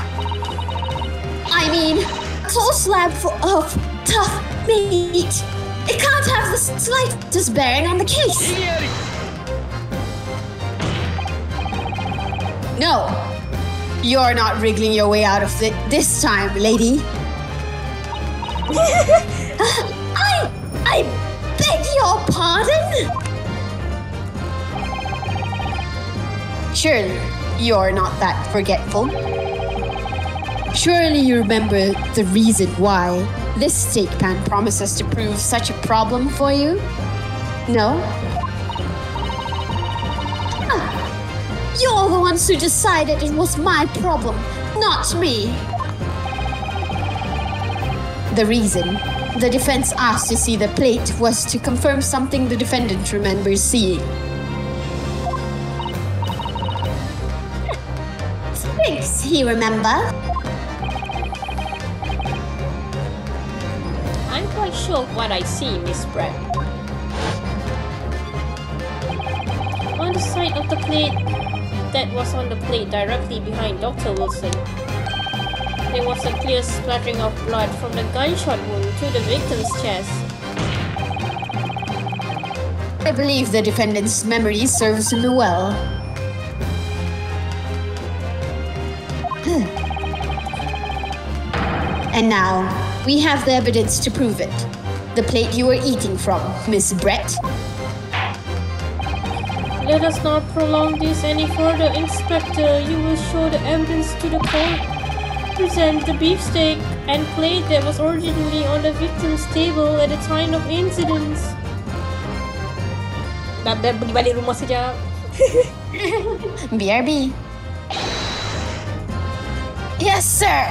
I mean, a whole slab of tough meat. It can't have the slightest bearing on the case. No, you're not wriggling your way out of it this time, lady. I beg your pardon? Surely, you're not that forgetful. Surely you remember the reason why this steak pan promises to prove such a problem for you? No? You're the ones who decided it was my problem, not me. The reason the defense asked to see the plate was to confirm something the defendant remembers seeing. Thinks he remember? I'm quite sure of what I see, Miss Brett. On the side of the plate that was on the plate directly behind Dr. Wilson, there was a clear splattering of blood from the gunshot wound to the victim's chest. I believe the defendant's memory serves him well. And now, we have the evidence to prove it. The plate you were eating from, Miss Brett. Let us not prolong this any further, Inspector. You will show the evidence to the court. Present the beefsteak and plate that was originally on the victim's table at the time of incidents. Dah pergi balik rumah sekejap. BRB. Yes, sir.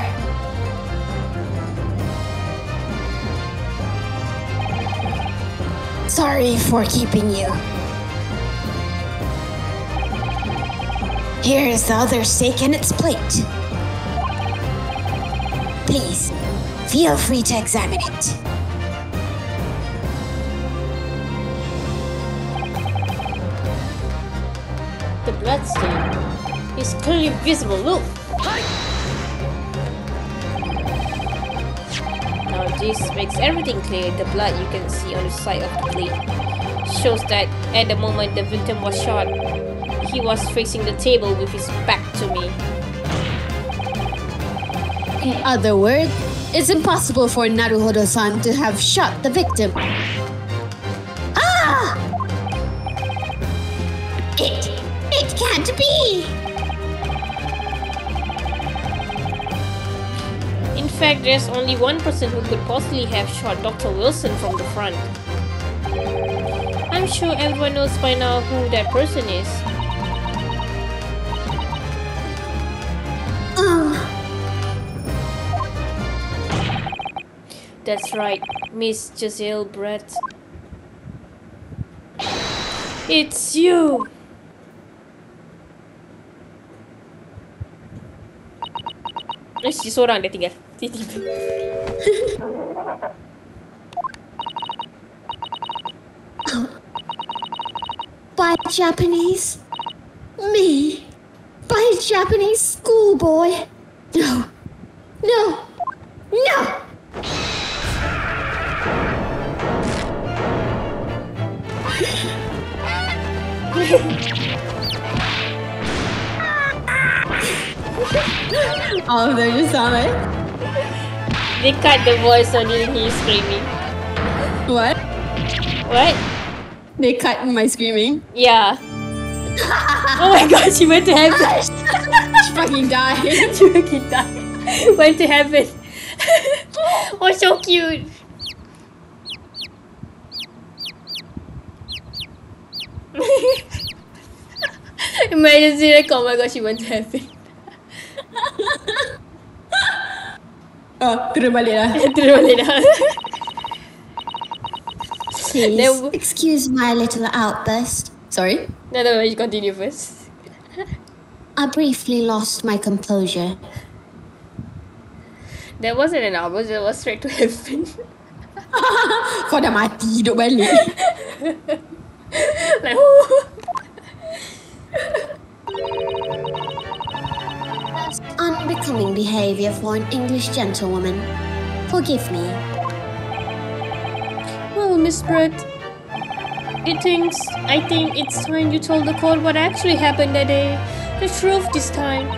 Sorry for keeping you. Here is the other steak and its plate. Please, feel free to examine it. The blood stain is clearly visible. Look! Now this makes everything clear. The blood you can see on the side of the plate shows that at the moment the victim was shot, he was facing the table with his back to me. In other words, it's impossible for Naruhodo-san to have shot the victim. Ah! It can't be! In fact, there's only one person who could possibly have shot Dr. Wilson from the front. I'm sure everyone knows by now who that person is. That's right, Miss Giselle Brett. It's you! Si seorang dia tinggal. Tiba-tiba. By Japanese? Me? By Japanese schoolboy? No. No. No! All of them just sound like... They cut the voice on him, he's screaming. What? What? They cut my screaming? Yeah. Oh my god, she went to heaven. She fucking died. She fucking died. Went to heaven. Oh, so cute. Imagine seeing like, oh my god, she went to heaven. Oh, terus balik lah. Terus balik dah. Please, excuse my little outburst. Sorry? No, you continue first. I briefly lost my composure. That wasn't an outburst, that was straight to heaven. Kau dah mati, hidup balik. Like, oh. That's unbecoming behavior for an English gentlewoman. Forgive me. Well, Miss Brett, I think it's time you told the court what actually happened that day. The truth this time.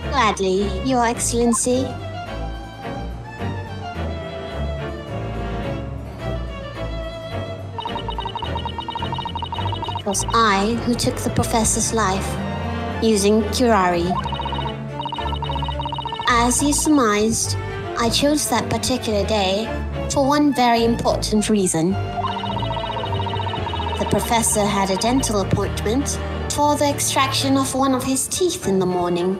Gladly, Your Excellency. It was I who took the professor's life, using curare. As you surmised, I chose that particular day for one very important reason. The professor had a dental appointment for the extraction of one of his teeth in the morning.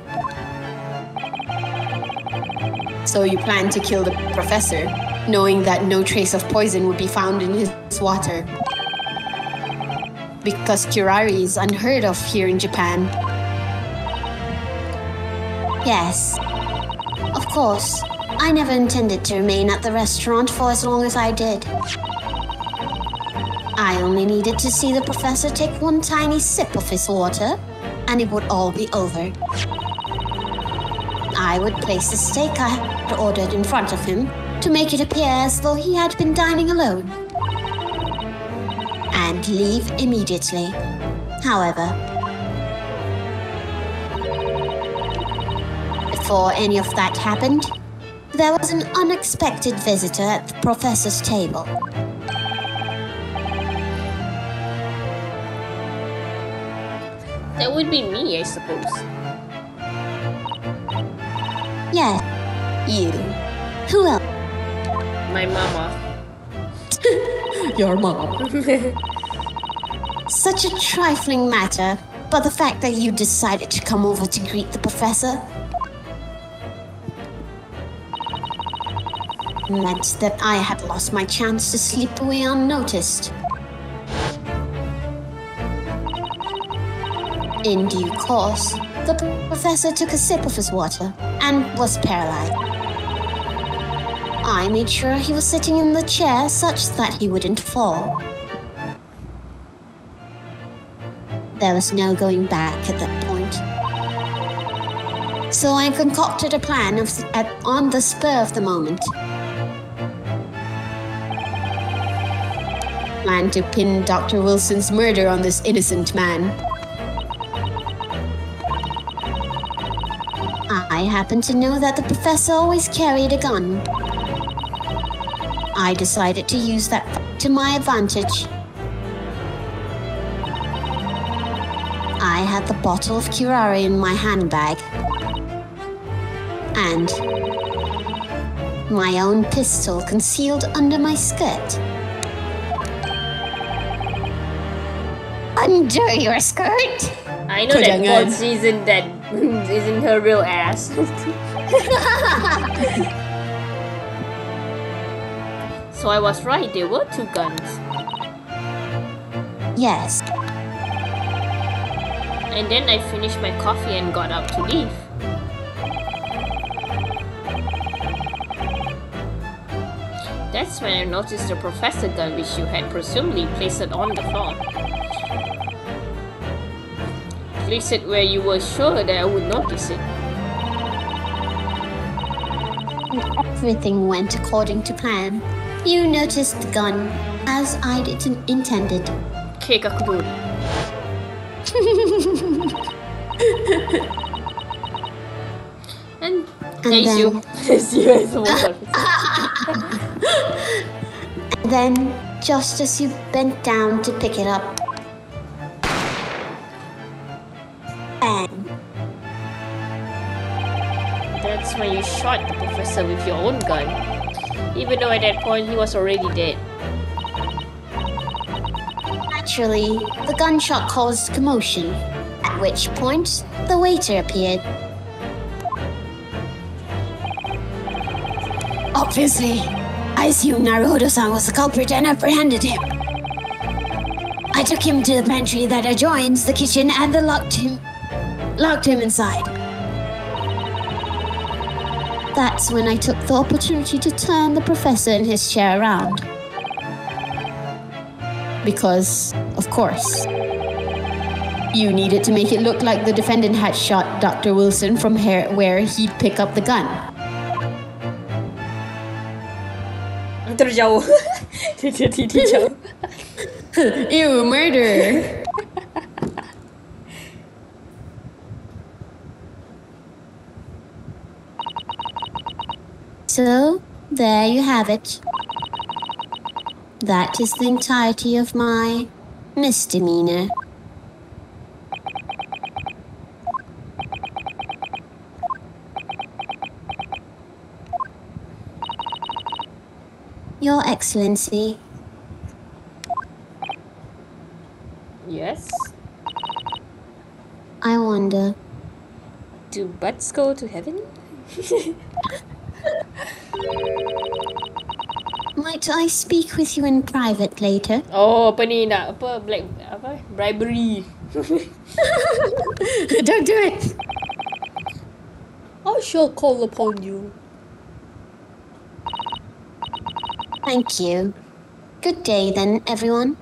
So you plan to kill the professor, knowing that no trace of poison would be found in his water. Because curare is unheard of here in Japan. Yes. Of course, I never intended to remain at the restaurant for as long as I did. I only needed to see the professor take one tiny sip of his water, and it would all be over. I would place the steak I had ordered in front of him to make it appear as though he had been dining alone, and leave immediately. However, before any of that happened, there was an unexpected visitor at the professor's table. That would be me, I suppose. Yes, you. Who else? My mama. Your mom. Such a trifling matter, but the fact that you decided to come over to greet the professor meant that I had lost my chance to slip away unnoticed. In due course, the professor took a sip of his water and was paralyzed. I made sure he was sitting in the chair such that he wouldn't fall. There was no going back at that point. So I concocted a plan on the spur of the moment. Planned to pin Dr. Wilson's murder on this innocent man. I happened to know that the professor always carried a gun. I decided to use that to my advantage. I had the bottle of curare in my handbag, and my own pistol concealed under my skirt. Under your skirt? I know that Bods isn't her real ass. So I was right, there were two guns. Yes. And then I finished my coffee and got up to leave. That's when I noticed the professor gun which you had presumably placed it on the floor. Place it where you were sure that I would notice it. Everything went according to plan. You noticed the gun as I intended. Kekakudori. And then, just as you bent down to pick it up, bang! That's when you shot the professor with your own gun, even though at that point he was already dead. Naturally, the gunshot caused commotion, at which point the waiter appeared. Obviously, I assumed Naruhodo-san was the culprit and apprehended him. I took him to the pantry that adjoins the kitchen and locked him inside. That's when I took the opportunity to turn the professor in his chair around. Because, of course, you needed to make it look like the defendant had shot Dr. Wilson from where he'd pick up the gun. Terjauh. Jauh. Ew, murder! So, there you have it. That is the entirety of my misdemeanor. Your Excellency. Yes? I wonder. Do butts go to heaven? Might I speak with you in private later? Oh, apa ni nak bribery. Don't do it! I shall call upon you. Thank you. Good day then, everyone.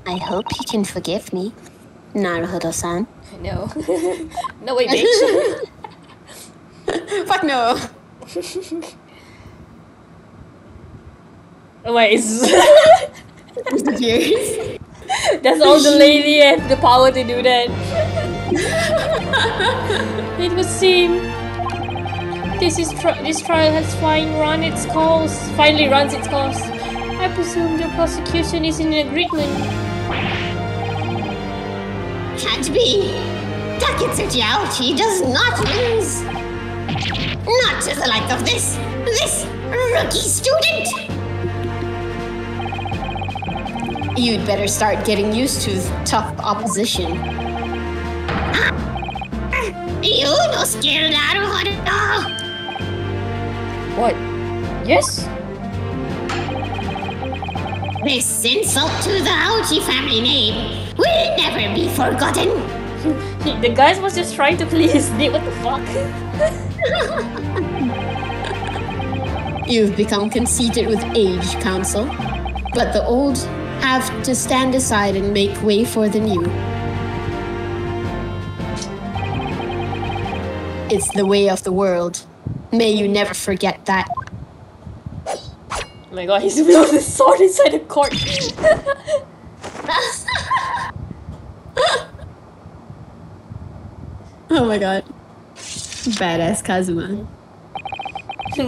I hope you can forgive me, Naruhodo-san. No. No way, bitch. Fuck no! Oh, wait, it's... Disappears. That's all the lady has the power to do that. It would seem this trial has finally runs its course. I presume the prosecution is in agreement. Can't be. Taketsuchi Aochi does not lose. Not to the like of this rookie student. You'd better start getting used to tough opposition. You no skill, Naruhodo. What? Yes? This insult to the Aochi family name will never be forgotten. The guy was just trying to please his name. What the fuck? You've become conceited with age, Council. But the old have to stand aside and make way for the new. It's the way of the world. May you never forget that. Oh my god, he's with the sword inside the court. Oh my god. Badass Kazuma.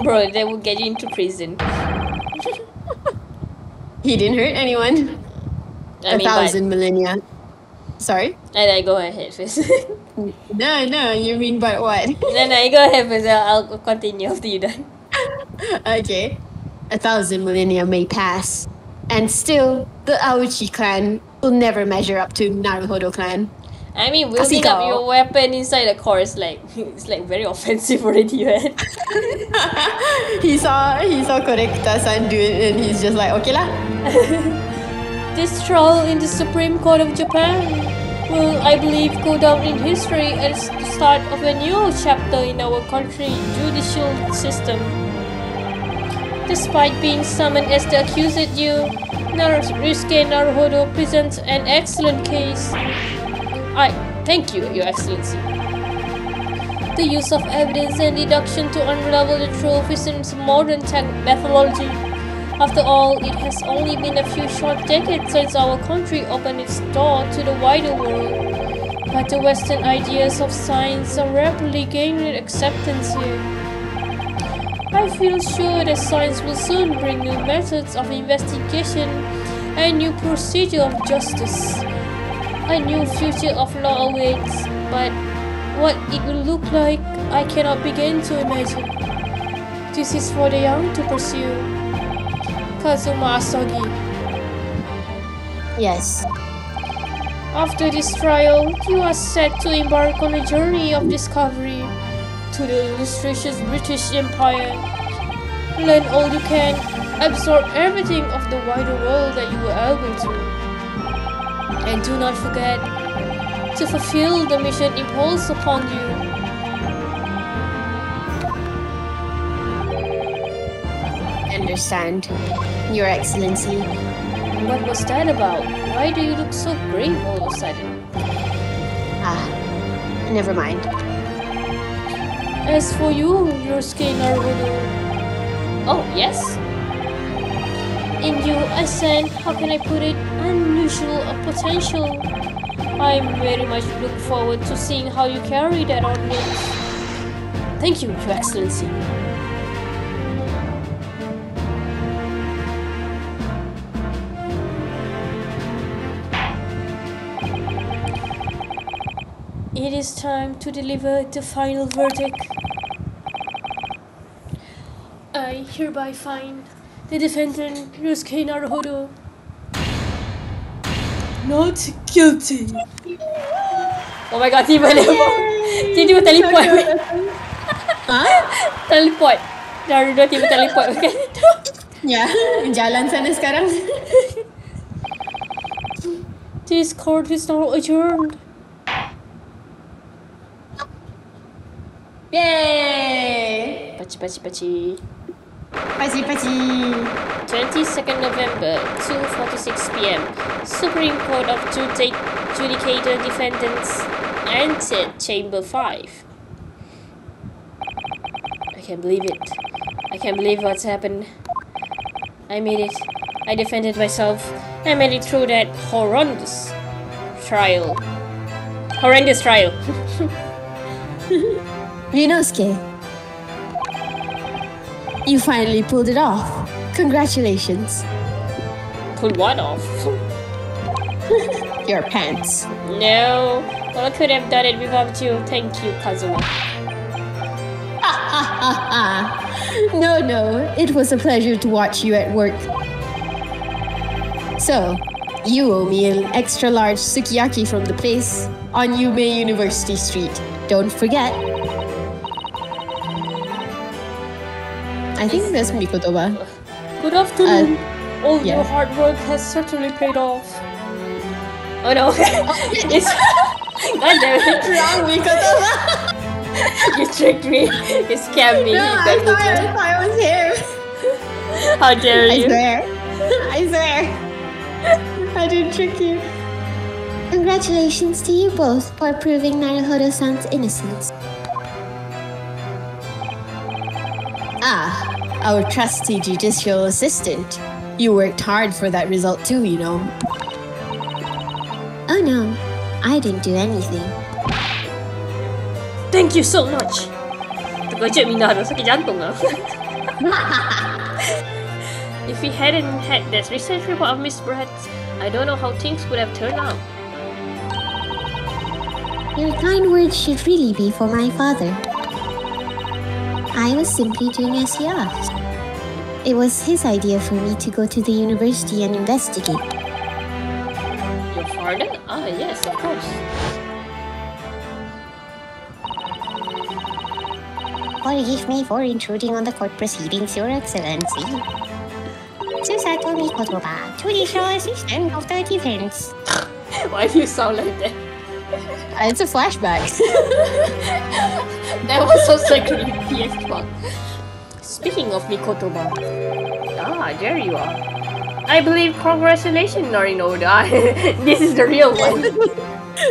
Bro, they will get you into prison. He didn't hurt anyone. I mean, 1,000 millennia. Sorry? I go ahead first. No, you mean but what? No, you go ahead first. I'll continue after you're done. Okay. 1,000 millennia may pass, and still, the Aochi clan will never measure up to Naruhodo clan. I mean, wielding up your weapon inside a car is like, it's like very offensive already, man. he saw Korekta-san do it, and he's just like, okay lah. This trial in the Supreme Court of Japan will, I believe, go down in history as the start of a new chapter in our country's judicial system. Despite being summoned as the accused, Ryusuke Naruhodo presents an excellent case. I thank you, Your Excellency. The use of evidence and deduction to unravel the truth is a modern methodology. After all, it has only been a few short decades since our country opened its door to the wider world. But the Western ideas of science are rapidly gaining acceptance here. I feel sure that science will soon bring new methods of investigation and new procedure of justice. A new future of law awaits, but what it will look like, I cannot begin to imagine. This is for the young to pursue. Kazuma Asagi. Yes. After this trial, you are set to embark on a journey of discovery to the illustrious British Empire. Learn all you can, absorb everything of the wider world that you are able to. And do not forget to fulfill the mission imposed upon you. Understand, Your Excellency. What was that about? Why do you look so grave all of a sudden? Never mind. As for you, Ryusuke Naruhodo. Oh, yes? In you, I sense, how can I put it, unusual potential. I very much look forward to seeing how you carry that on next. Thank you, Your Excellency. It is time to deliver the final verdict. I hereby find the defendant, Ryusuke Naruhodo, not guilty. Oh my god, tiba-tiba teleport. Teleport. Naruhodo tiba teleport. Ya, jalan sana sekarang. This court is now adjourned. Yay! Pachi. Pasi pasi. 22nd November, 2:46 p.m. Supreme Court of Judicator Defendants entered Chamber 5. I can't believe it. I can't believe what's happened. I made it. I defended myself. I made it through that horrendous trial. Ryunosuke, you finally pulled it off. Congratulations. Pull what off? Your pants. No. Well, I could have done it without you. Thank you, Kazuma. No, it was a pleasure to watch you at work. So, you owe me an extra large sukiyaki from the place on Yume University Street. Don't forget. I think that's Mikotoba. Good afternoon. All yeah. your hard work has certainly paid off. Oh no. It's God damn it. Wrong, Mikotoba. You tricked me. You scammed me. No, I thought I was here. How dare you? I swear. I didn't trick you. Congratulations to you both for proving Naruhodo-san's innocence. Ah, our trusty judicial assistant. You worked hard for that result too, you know. Oh no, I didn't do anything. Thank you so much. Terkejut Minado, sakit jantung lah. If we hadn't had that research report of Miss Brett, I don't know how things would have turned out. Your kind words should really be for my father. I was simply doing as he asked. It was his idea for me to go to the university and investigate. Your father? Ah, yes, of course. Forgive me for intruding on the court proceedings, Your Excellency. Susato Mikotoba, Judicial Assistant of the Defense. Why do you sound like that? It's a flashback. That was so creepy as fuck. Speaking of Mikotoba. Ah, there you are. I believe congratulations, Norinoda. This is the real one.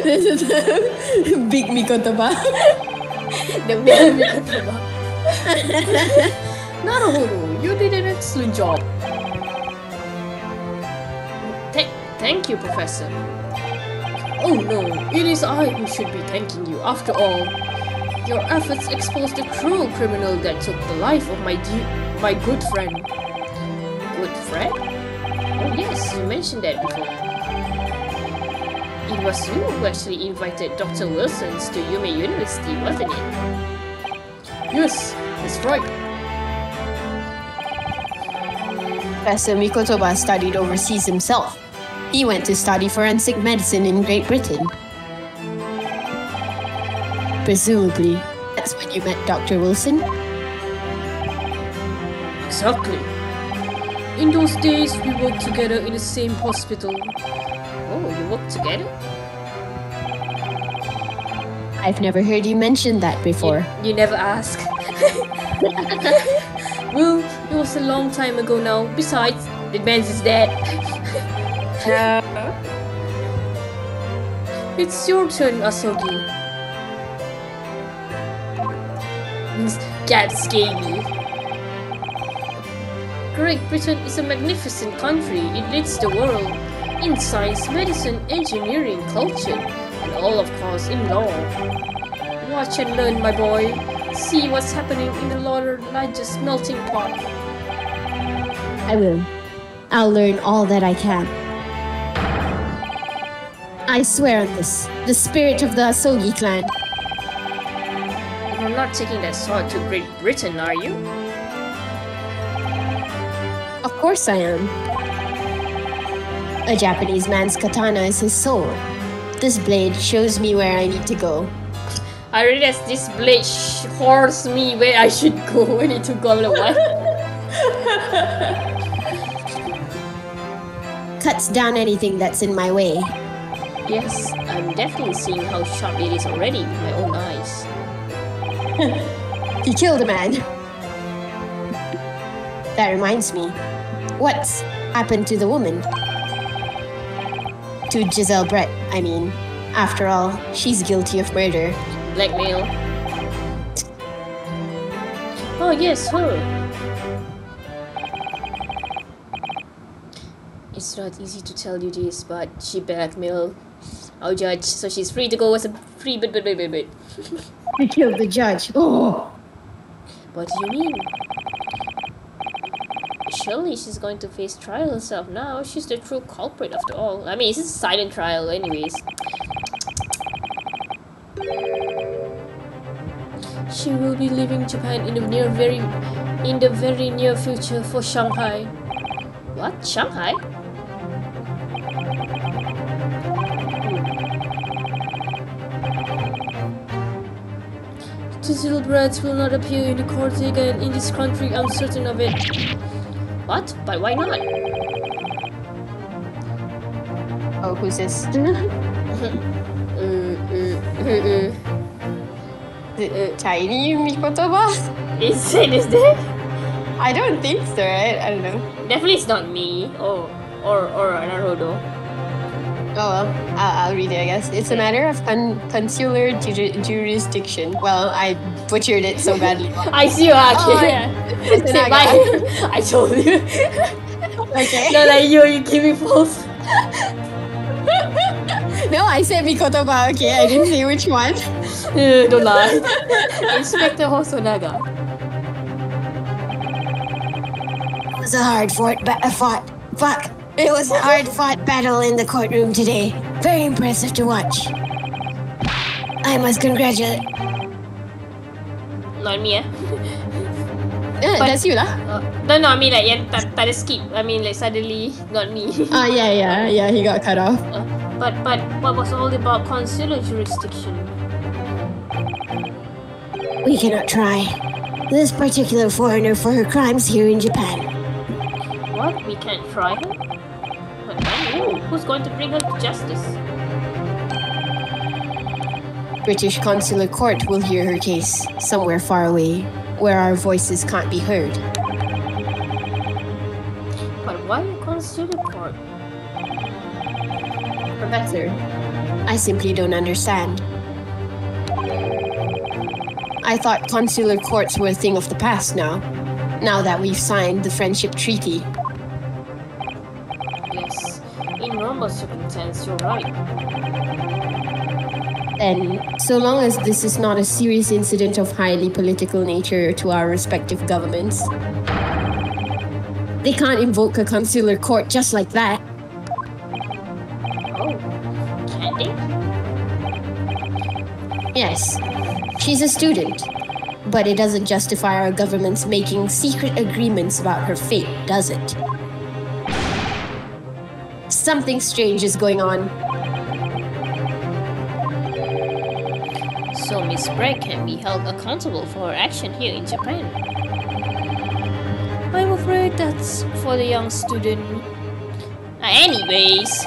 This is the big Mikotoba. The real Mikotoba. Naruhodo, you did an excellent job. Thank you, Professor. Oh no, it is I who should be thanking you. After all, your efforts exposed the cruel criminal that took the life of my good friend. Good friend? Oh yes, you mentioned that before. It was you who actually invited Dr. Wilson's to Yume University, wasn't it? Yes, that's right. Professor Mikotoba studied overseas himself. He went to study forensic medicine in Great Britain. Presumably, that's when you met Dr. Wilson? Exactly. In those days, we worked together in the same hospital. Oh, you worked together? I've never heard you mention that before. You never ask. Well, it was a long time ago now. Besides, the man is dead. It's your turn, Asogi. Cat scaly. Great Britain is a magnificent country. It leads the world in science, medicine, engineering, culture, and all of course in law. Watch and learn, my boy. See what's happening in the largest melting pot. I will. I'll learn all that I can. I swear on this, the spirit of the Asogi clan. You're not taking that sword to Great Britain, are you? Of course I am. A Japanese man's katana is his soul. This blade shows me where I need to go. I realize this blade shows me where I should go. I need to go like what? Cuts down anything that's in my way. Yes, I'm definitely seeing how sharp it is already with my own eyes. He killed a man. That reminds me. What's happened to the woman? To Giselle Brett, I mean. After all, she's guilty of murder. Blackmail. Oh yes, her. It's not easy to tell you this, but she blackmailed our judge, so she's free to go as a free bit. We killed the judge. Oh! What do you mean? Surely she's going to face trial herself now. She's the true culprit after all. I mean, it's a silent trial anyways. She will be leaving Japan in the very near future for Shanghai. What? Shanghai? The little brats will not appear in the court again in this country, I'm certain of it. What? But why not? Oh, who's this? Tiny Mikotoba? Is there? I don't think so, right? I don't know. Definitely it's not me. Or Naruto. Oh well, I'll read it, I guess. It's a matter of consular jurisdiction. Well, I butchered it so badly. I see you, okay. I told you. Okay. No, like you give me false. No, I said Mikotoba, okay? I didn't say which one. Don't lie. Inspector Hosonaga. It was a hard-fought battle in the courtroom today. Very impressive to watch. I must congratulate. Not me, That's you lah. No, I mean like yang tak ada skip. I mean like suddenly not me. Yeah, he got cut off. But what was all about consular jurisdiction? We cannot try this particular foreigner for her crimes here in Japan. What? We can't try her? But then who's going to bring her to justice? British consular court will hear her case somewhere far away, where our voices can't be heard. But why a consular court? Professor, I simply don't understand. I thought consular courts were a thing of the past now that we've signed the friendship treaty. Yes, in normal circumstances, you're right. And so long as this is not a serious incident of highly political nature to our respective governments, they can't invoke a consular court just like that. Oh, can't they? Yes, she's a student, but it doesn't justify our governments making secret agreements about her fate, does it? Something strange is going on. So Miss Brett can be held accountable for her action here in Japan. I'm afraid that's for the young student. Anyways,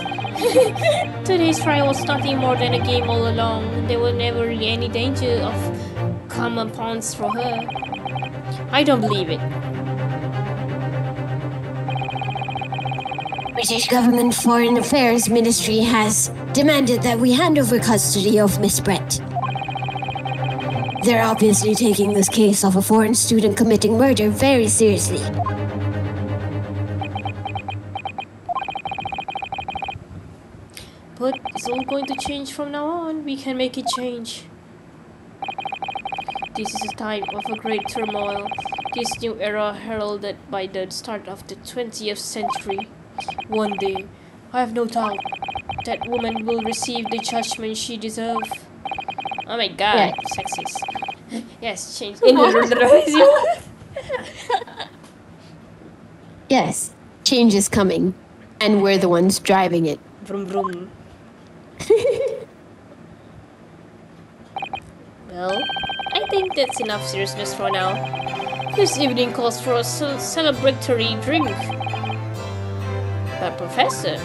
today's trial was nothing more than a game all along. There were never really any danger of comeuppance for her. I don't believe it. British government Foreign Affairs Ministry has demanded that we hand over custody of Miss Brett. They're obviously taking this case of a foreign student committing murder very seriously. But it's all going to change from now on. We can make it change. This is a time of a great turmoil. This new era heralded by the start of the 20th century. One day, I have no doubt, that woman will receive the judgment she deserves. Oh my god, Yeah. sexist. Yes, change. Yes, change is coming, and we're the ones driving it. Vroom vroom. Well, I think that's enough seriousness for now. This evening calls for a celebratory drink. But Professor,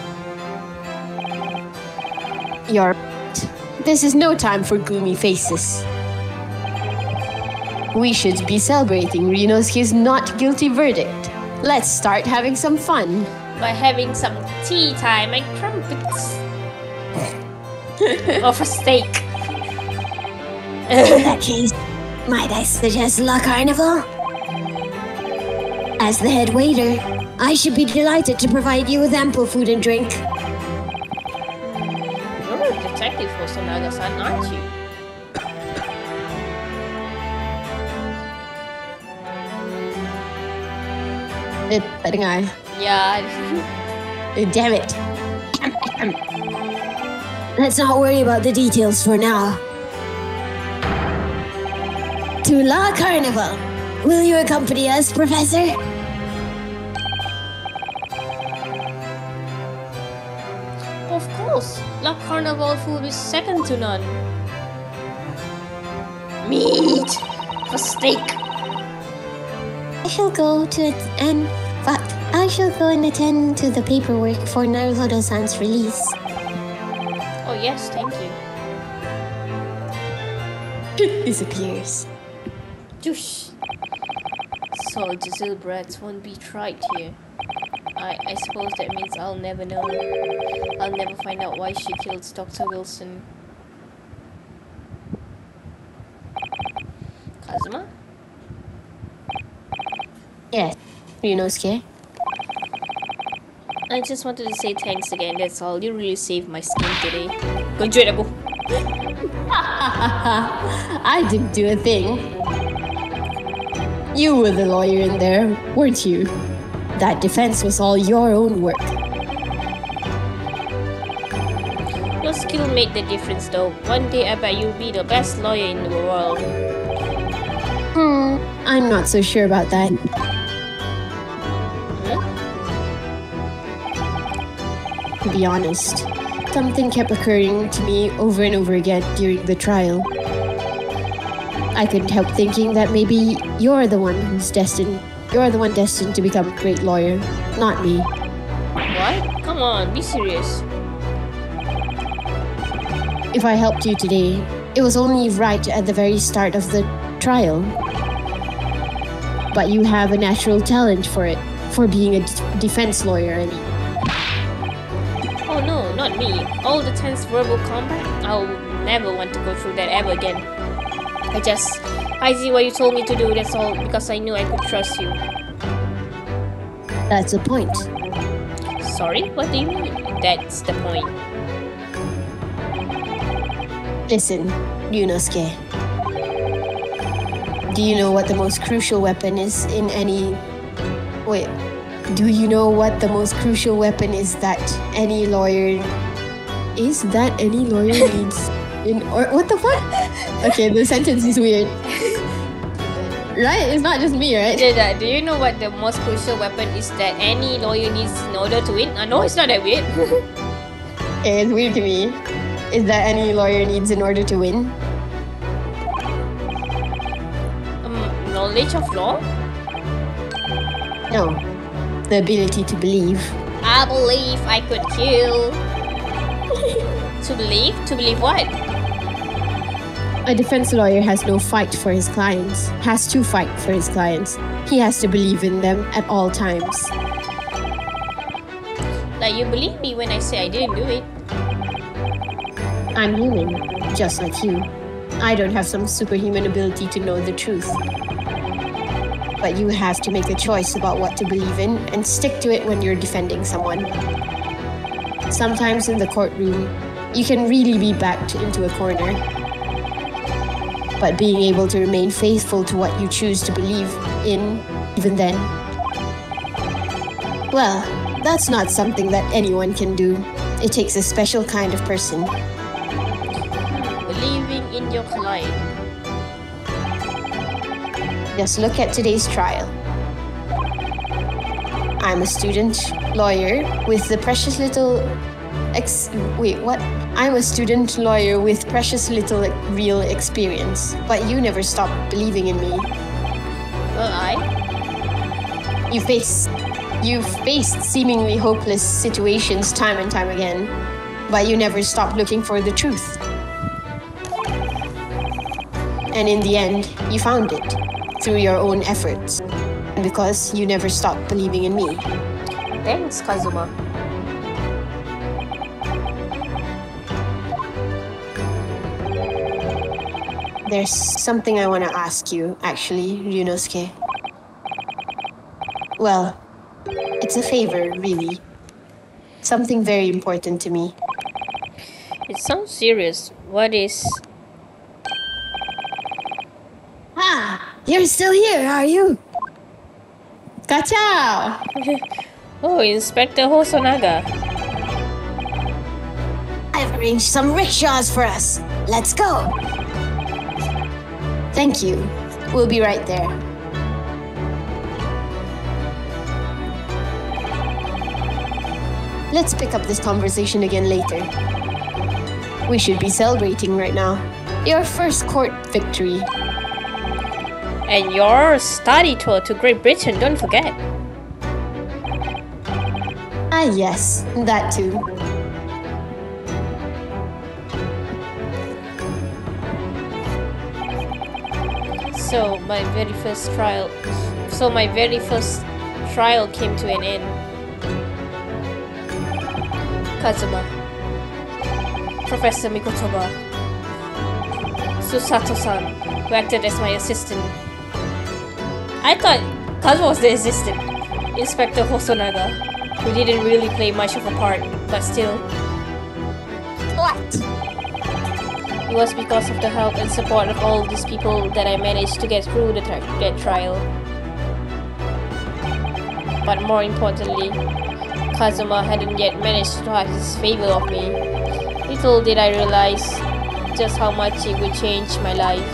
You're right. This is no time for gloomy faces. We should be celebrating Reno's his not guilty verdict. Let's start having some fun. By having some tea time and crumpets. Of a steak. In that case, might I suggest La Carnival? As the head waiter, I should be delighted to provide you with ample food and drink. You're a detective for Sonaga-san, aren't you? Yeah. Damn it. Let's not worry about the details for now. To La Carnival. Will you accompany us, Professor? Of course. La Carnival food is second to none. Meat. For steak. I shall go and attend to the paperwork for Naruhodo-san's release. Oh yes, thank you. Disappears. Jush. So Giselle brats won't be tried here. I suppose that means I'll never know. I'll never find out why she killed Dr. Wilson. Kazuma? Yes, Ryunosuke. I just wanted to say thanks again, that's all. You really saved my skin today. Go enjoy it, go. I didn't do a thing. You were the lawyer in there, weren't you? That defense was all your own work. Your skill made the difference though. One day I bet you'll be the best lawyer in the world. I'm not so sure about that. To be honest, something kept occurring to me over and over again during the trial. I couldn't help thinking that maybe you're the one destined to become a great lawyer, not me. What? Come on, be serious. If I helped you today, it was only right at the very start of the trial. But you have a natural talent for it, for being a defense lawyer, I mean. Oh no, not me. All the tense verbal combat? I'll never want to go through that ever again. I did what you told me to do, that's all, because I knew I could trust you. That's the point. Sorry? What do you mean? That's the point. Listen, Ryunosuke. Do you know what the most crucial weapon is in any... Wait. Do you know what the most crucial weapon is that any lawyer... Is that any lawyer needs... what the fuck? Okay, the sentence is weird. Right? It's not just me, right? Yeah, do you know what the most crucial weapon is that any lawyer needs in order to win? No, it's not that weird. Okay, it's weird to me. Is that any lawyer needs in order to win? Knowledge of law? No. The ability to believe. I believe I could kill. To believe? To believe what? A defense lawyer has no fight for his clients. Has to fight for his clients. He has to believe in them at all times. Like you believe me when I say I didn't do it. I'm human, just like you. I don't have some superhuman ability to know the truth. But you have to make a choice about what to believe in and stick to it when you're defending someone. Sometimes in the courtroom, you can really be backed into a corner. But being able to remain faithful to what you choose to believe in, even then, well, that's not something that anyone can do. It takes a special kind of person. Believing in your client. Just look at today's trial. I'm a student lawyer with the precious little I'm a student lawyer with precious little real experience, but you never stopped believing in me. Well, You've faced seemingly hopeless situations time and time again, but you never stopped looking for the truth. And in the end, you found it through your own efforts. because you never stopped believing in me. Thanks, Kazuma. There's something I want to ask you, actually, Ryunosuke. Well, it's a favor, really. Something very important to me. It sounds serious. What is... Ah, you're still here, are you? Kachao! Oh, Inspector Hosonaga. I've arranged some rickshaws for us. Let's go. Thank you. We'll be right there. Let's pick up this conversation again later. We should be celebrating right now. Your first court victory. And your study tour to Great Britain, don't forget. Ah, yes, that too. So my very first trial came to an end. Kazuma, Professor Mikotoba, Susato-san, who acted as my assistant. I thought Kazuma was the assistant, Inspector Hosonaga, who didn't really play much of a part, but still. What? It was because of the help and support of all these people that I managed to get through that trial. But more importantly, Kazuma hadn't yet managed to have his favor of me. Little did I realize just how much it would change my life.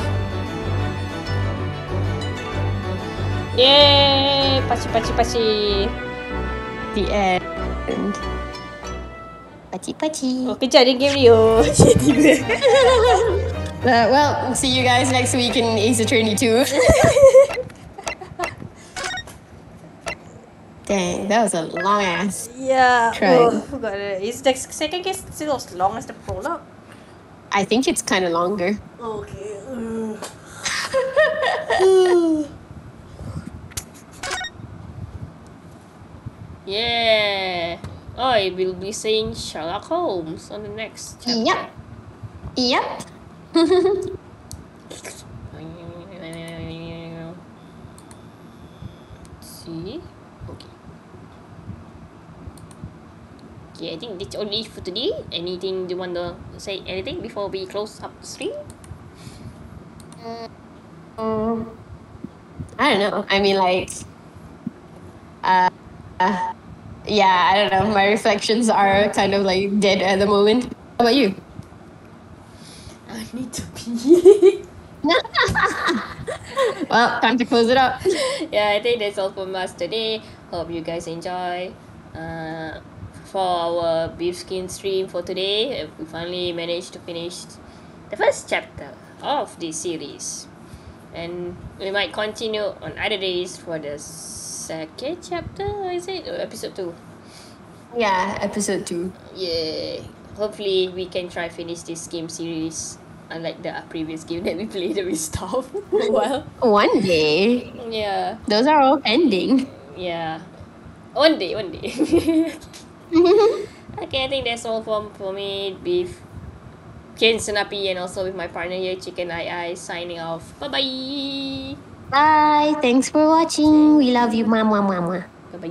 Yay! Pachi pachi pachi! The end. Pachi. Oh, kejar dia game ni. Oh, Well, see you guys next week in Ace Attorney 2. Dang, that was a long ass. Yeah. Try. Oh, got it. Is the second case still as long as the prologue? I think it's kind of longer. Okay. Yeah. I will be saying Sherlock Holmes on the next chapter. Yep. See? Okay. Okay, I think that's all it for today. Anything do you want to say anything before we close up the stream? I don't know. I mean, like, yeah, I don't know. My reflections are kind of like dead at the moment. How about you? I need to pee. Well, time to close it up. Yeah, I think that's all from us today. Hope you guys enjoy. For our beefskin stream for today, we finally managed to finish the first chapter of this series, and we might continue on other days for the second chapter. Is it or episode 2? Yeah, episode 2. Yeah, hopefully we can try finish this game series, unlike the previous game that we played that we stopped. Well, One day. yeah, Those are all pending. yeah, one day. Okay, I think that's all for me. Beef Ken Senapi, and also with my partner here, Chicken AiAiAi, signing off. Bye-bye. Bye. Thanks for watching. We love you, mama. Bye-bye.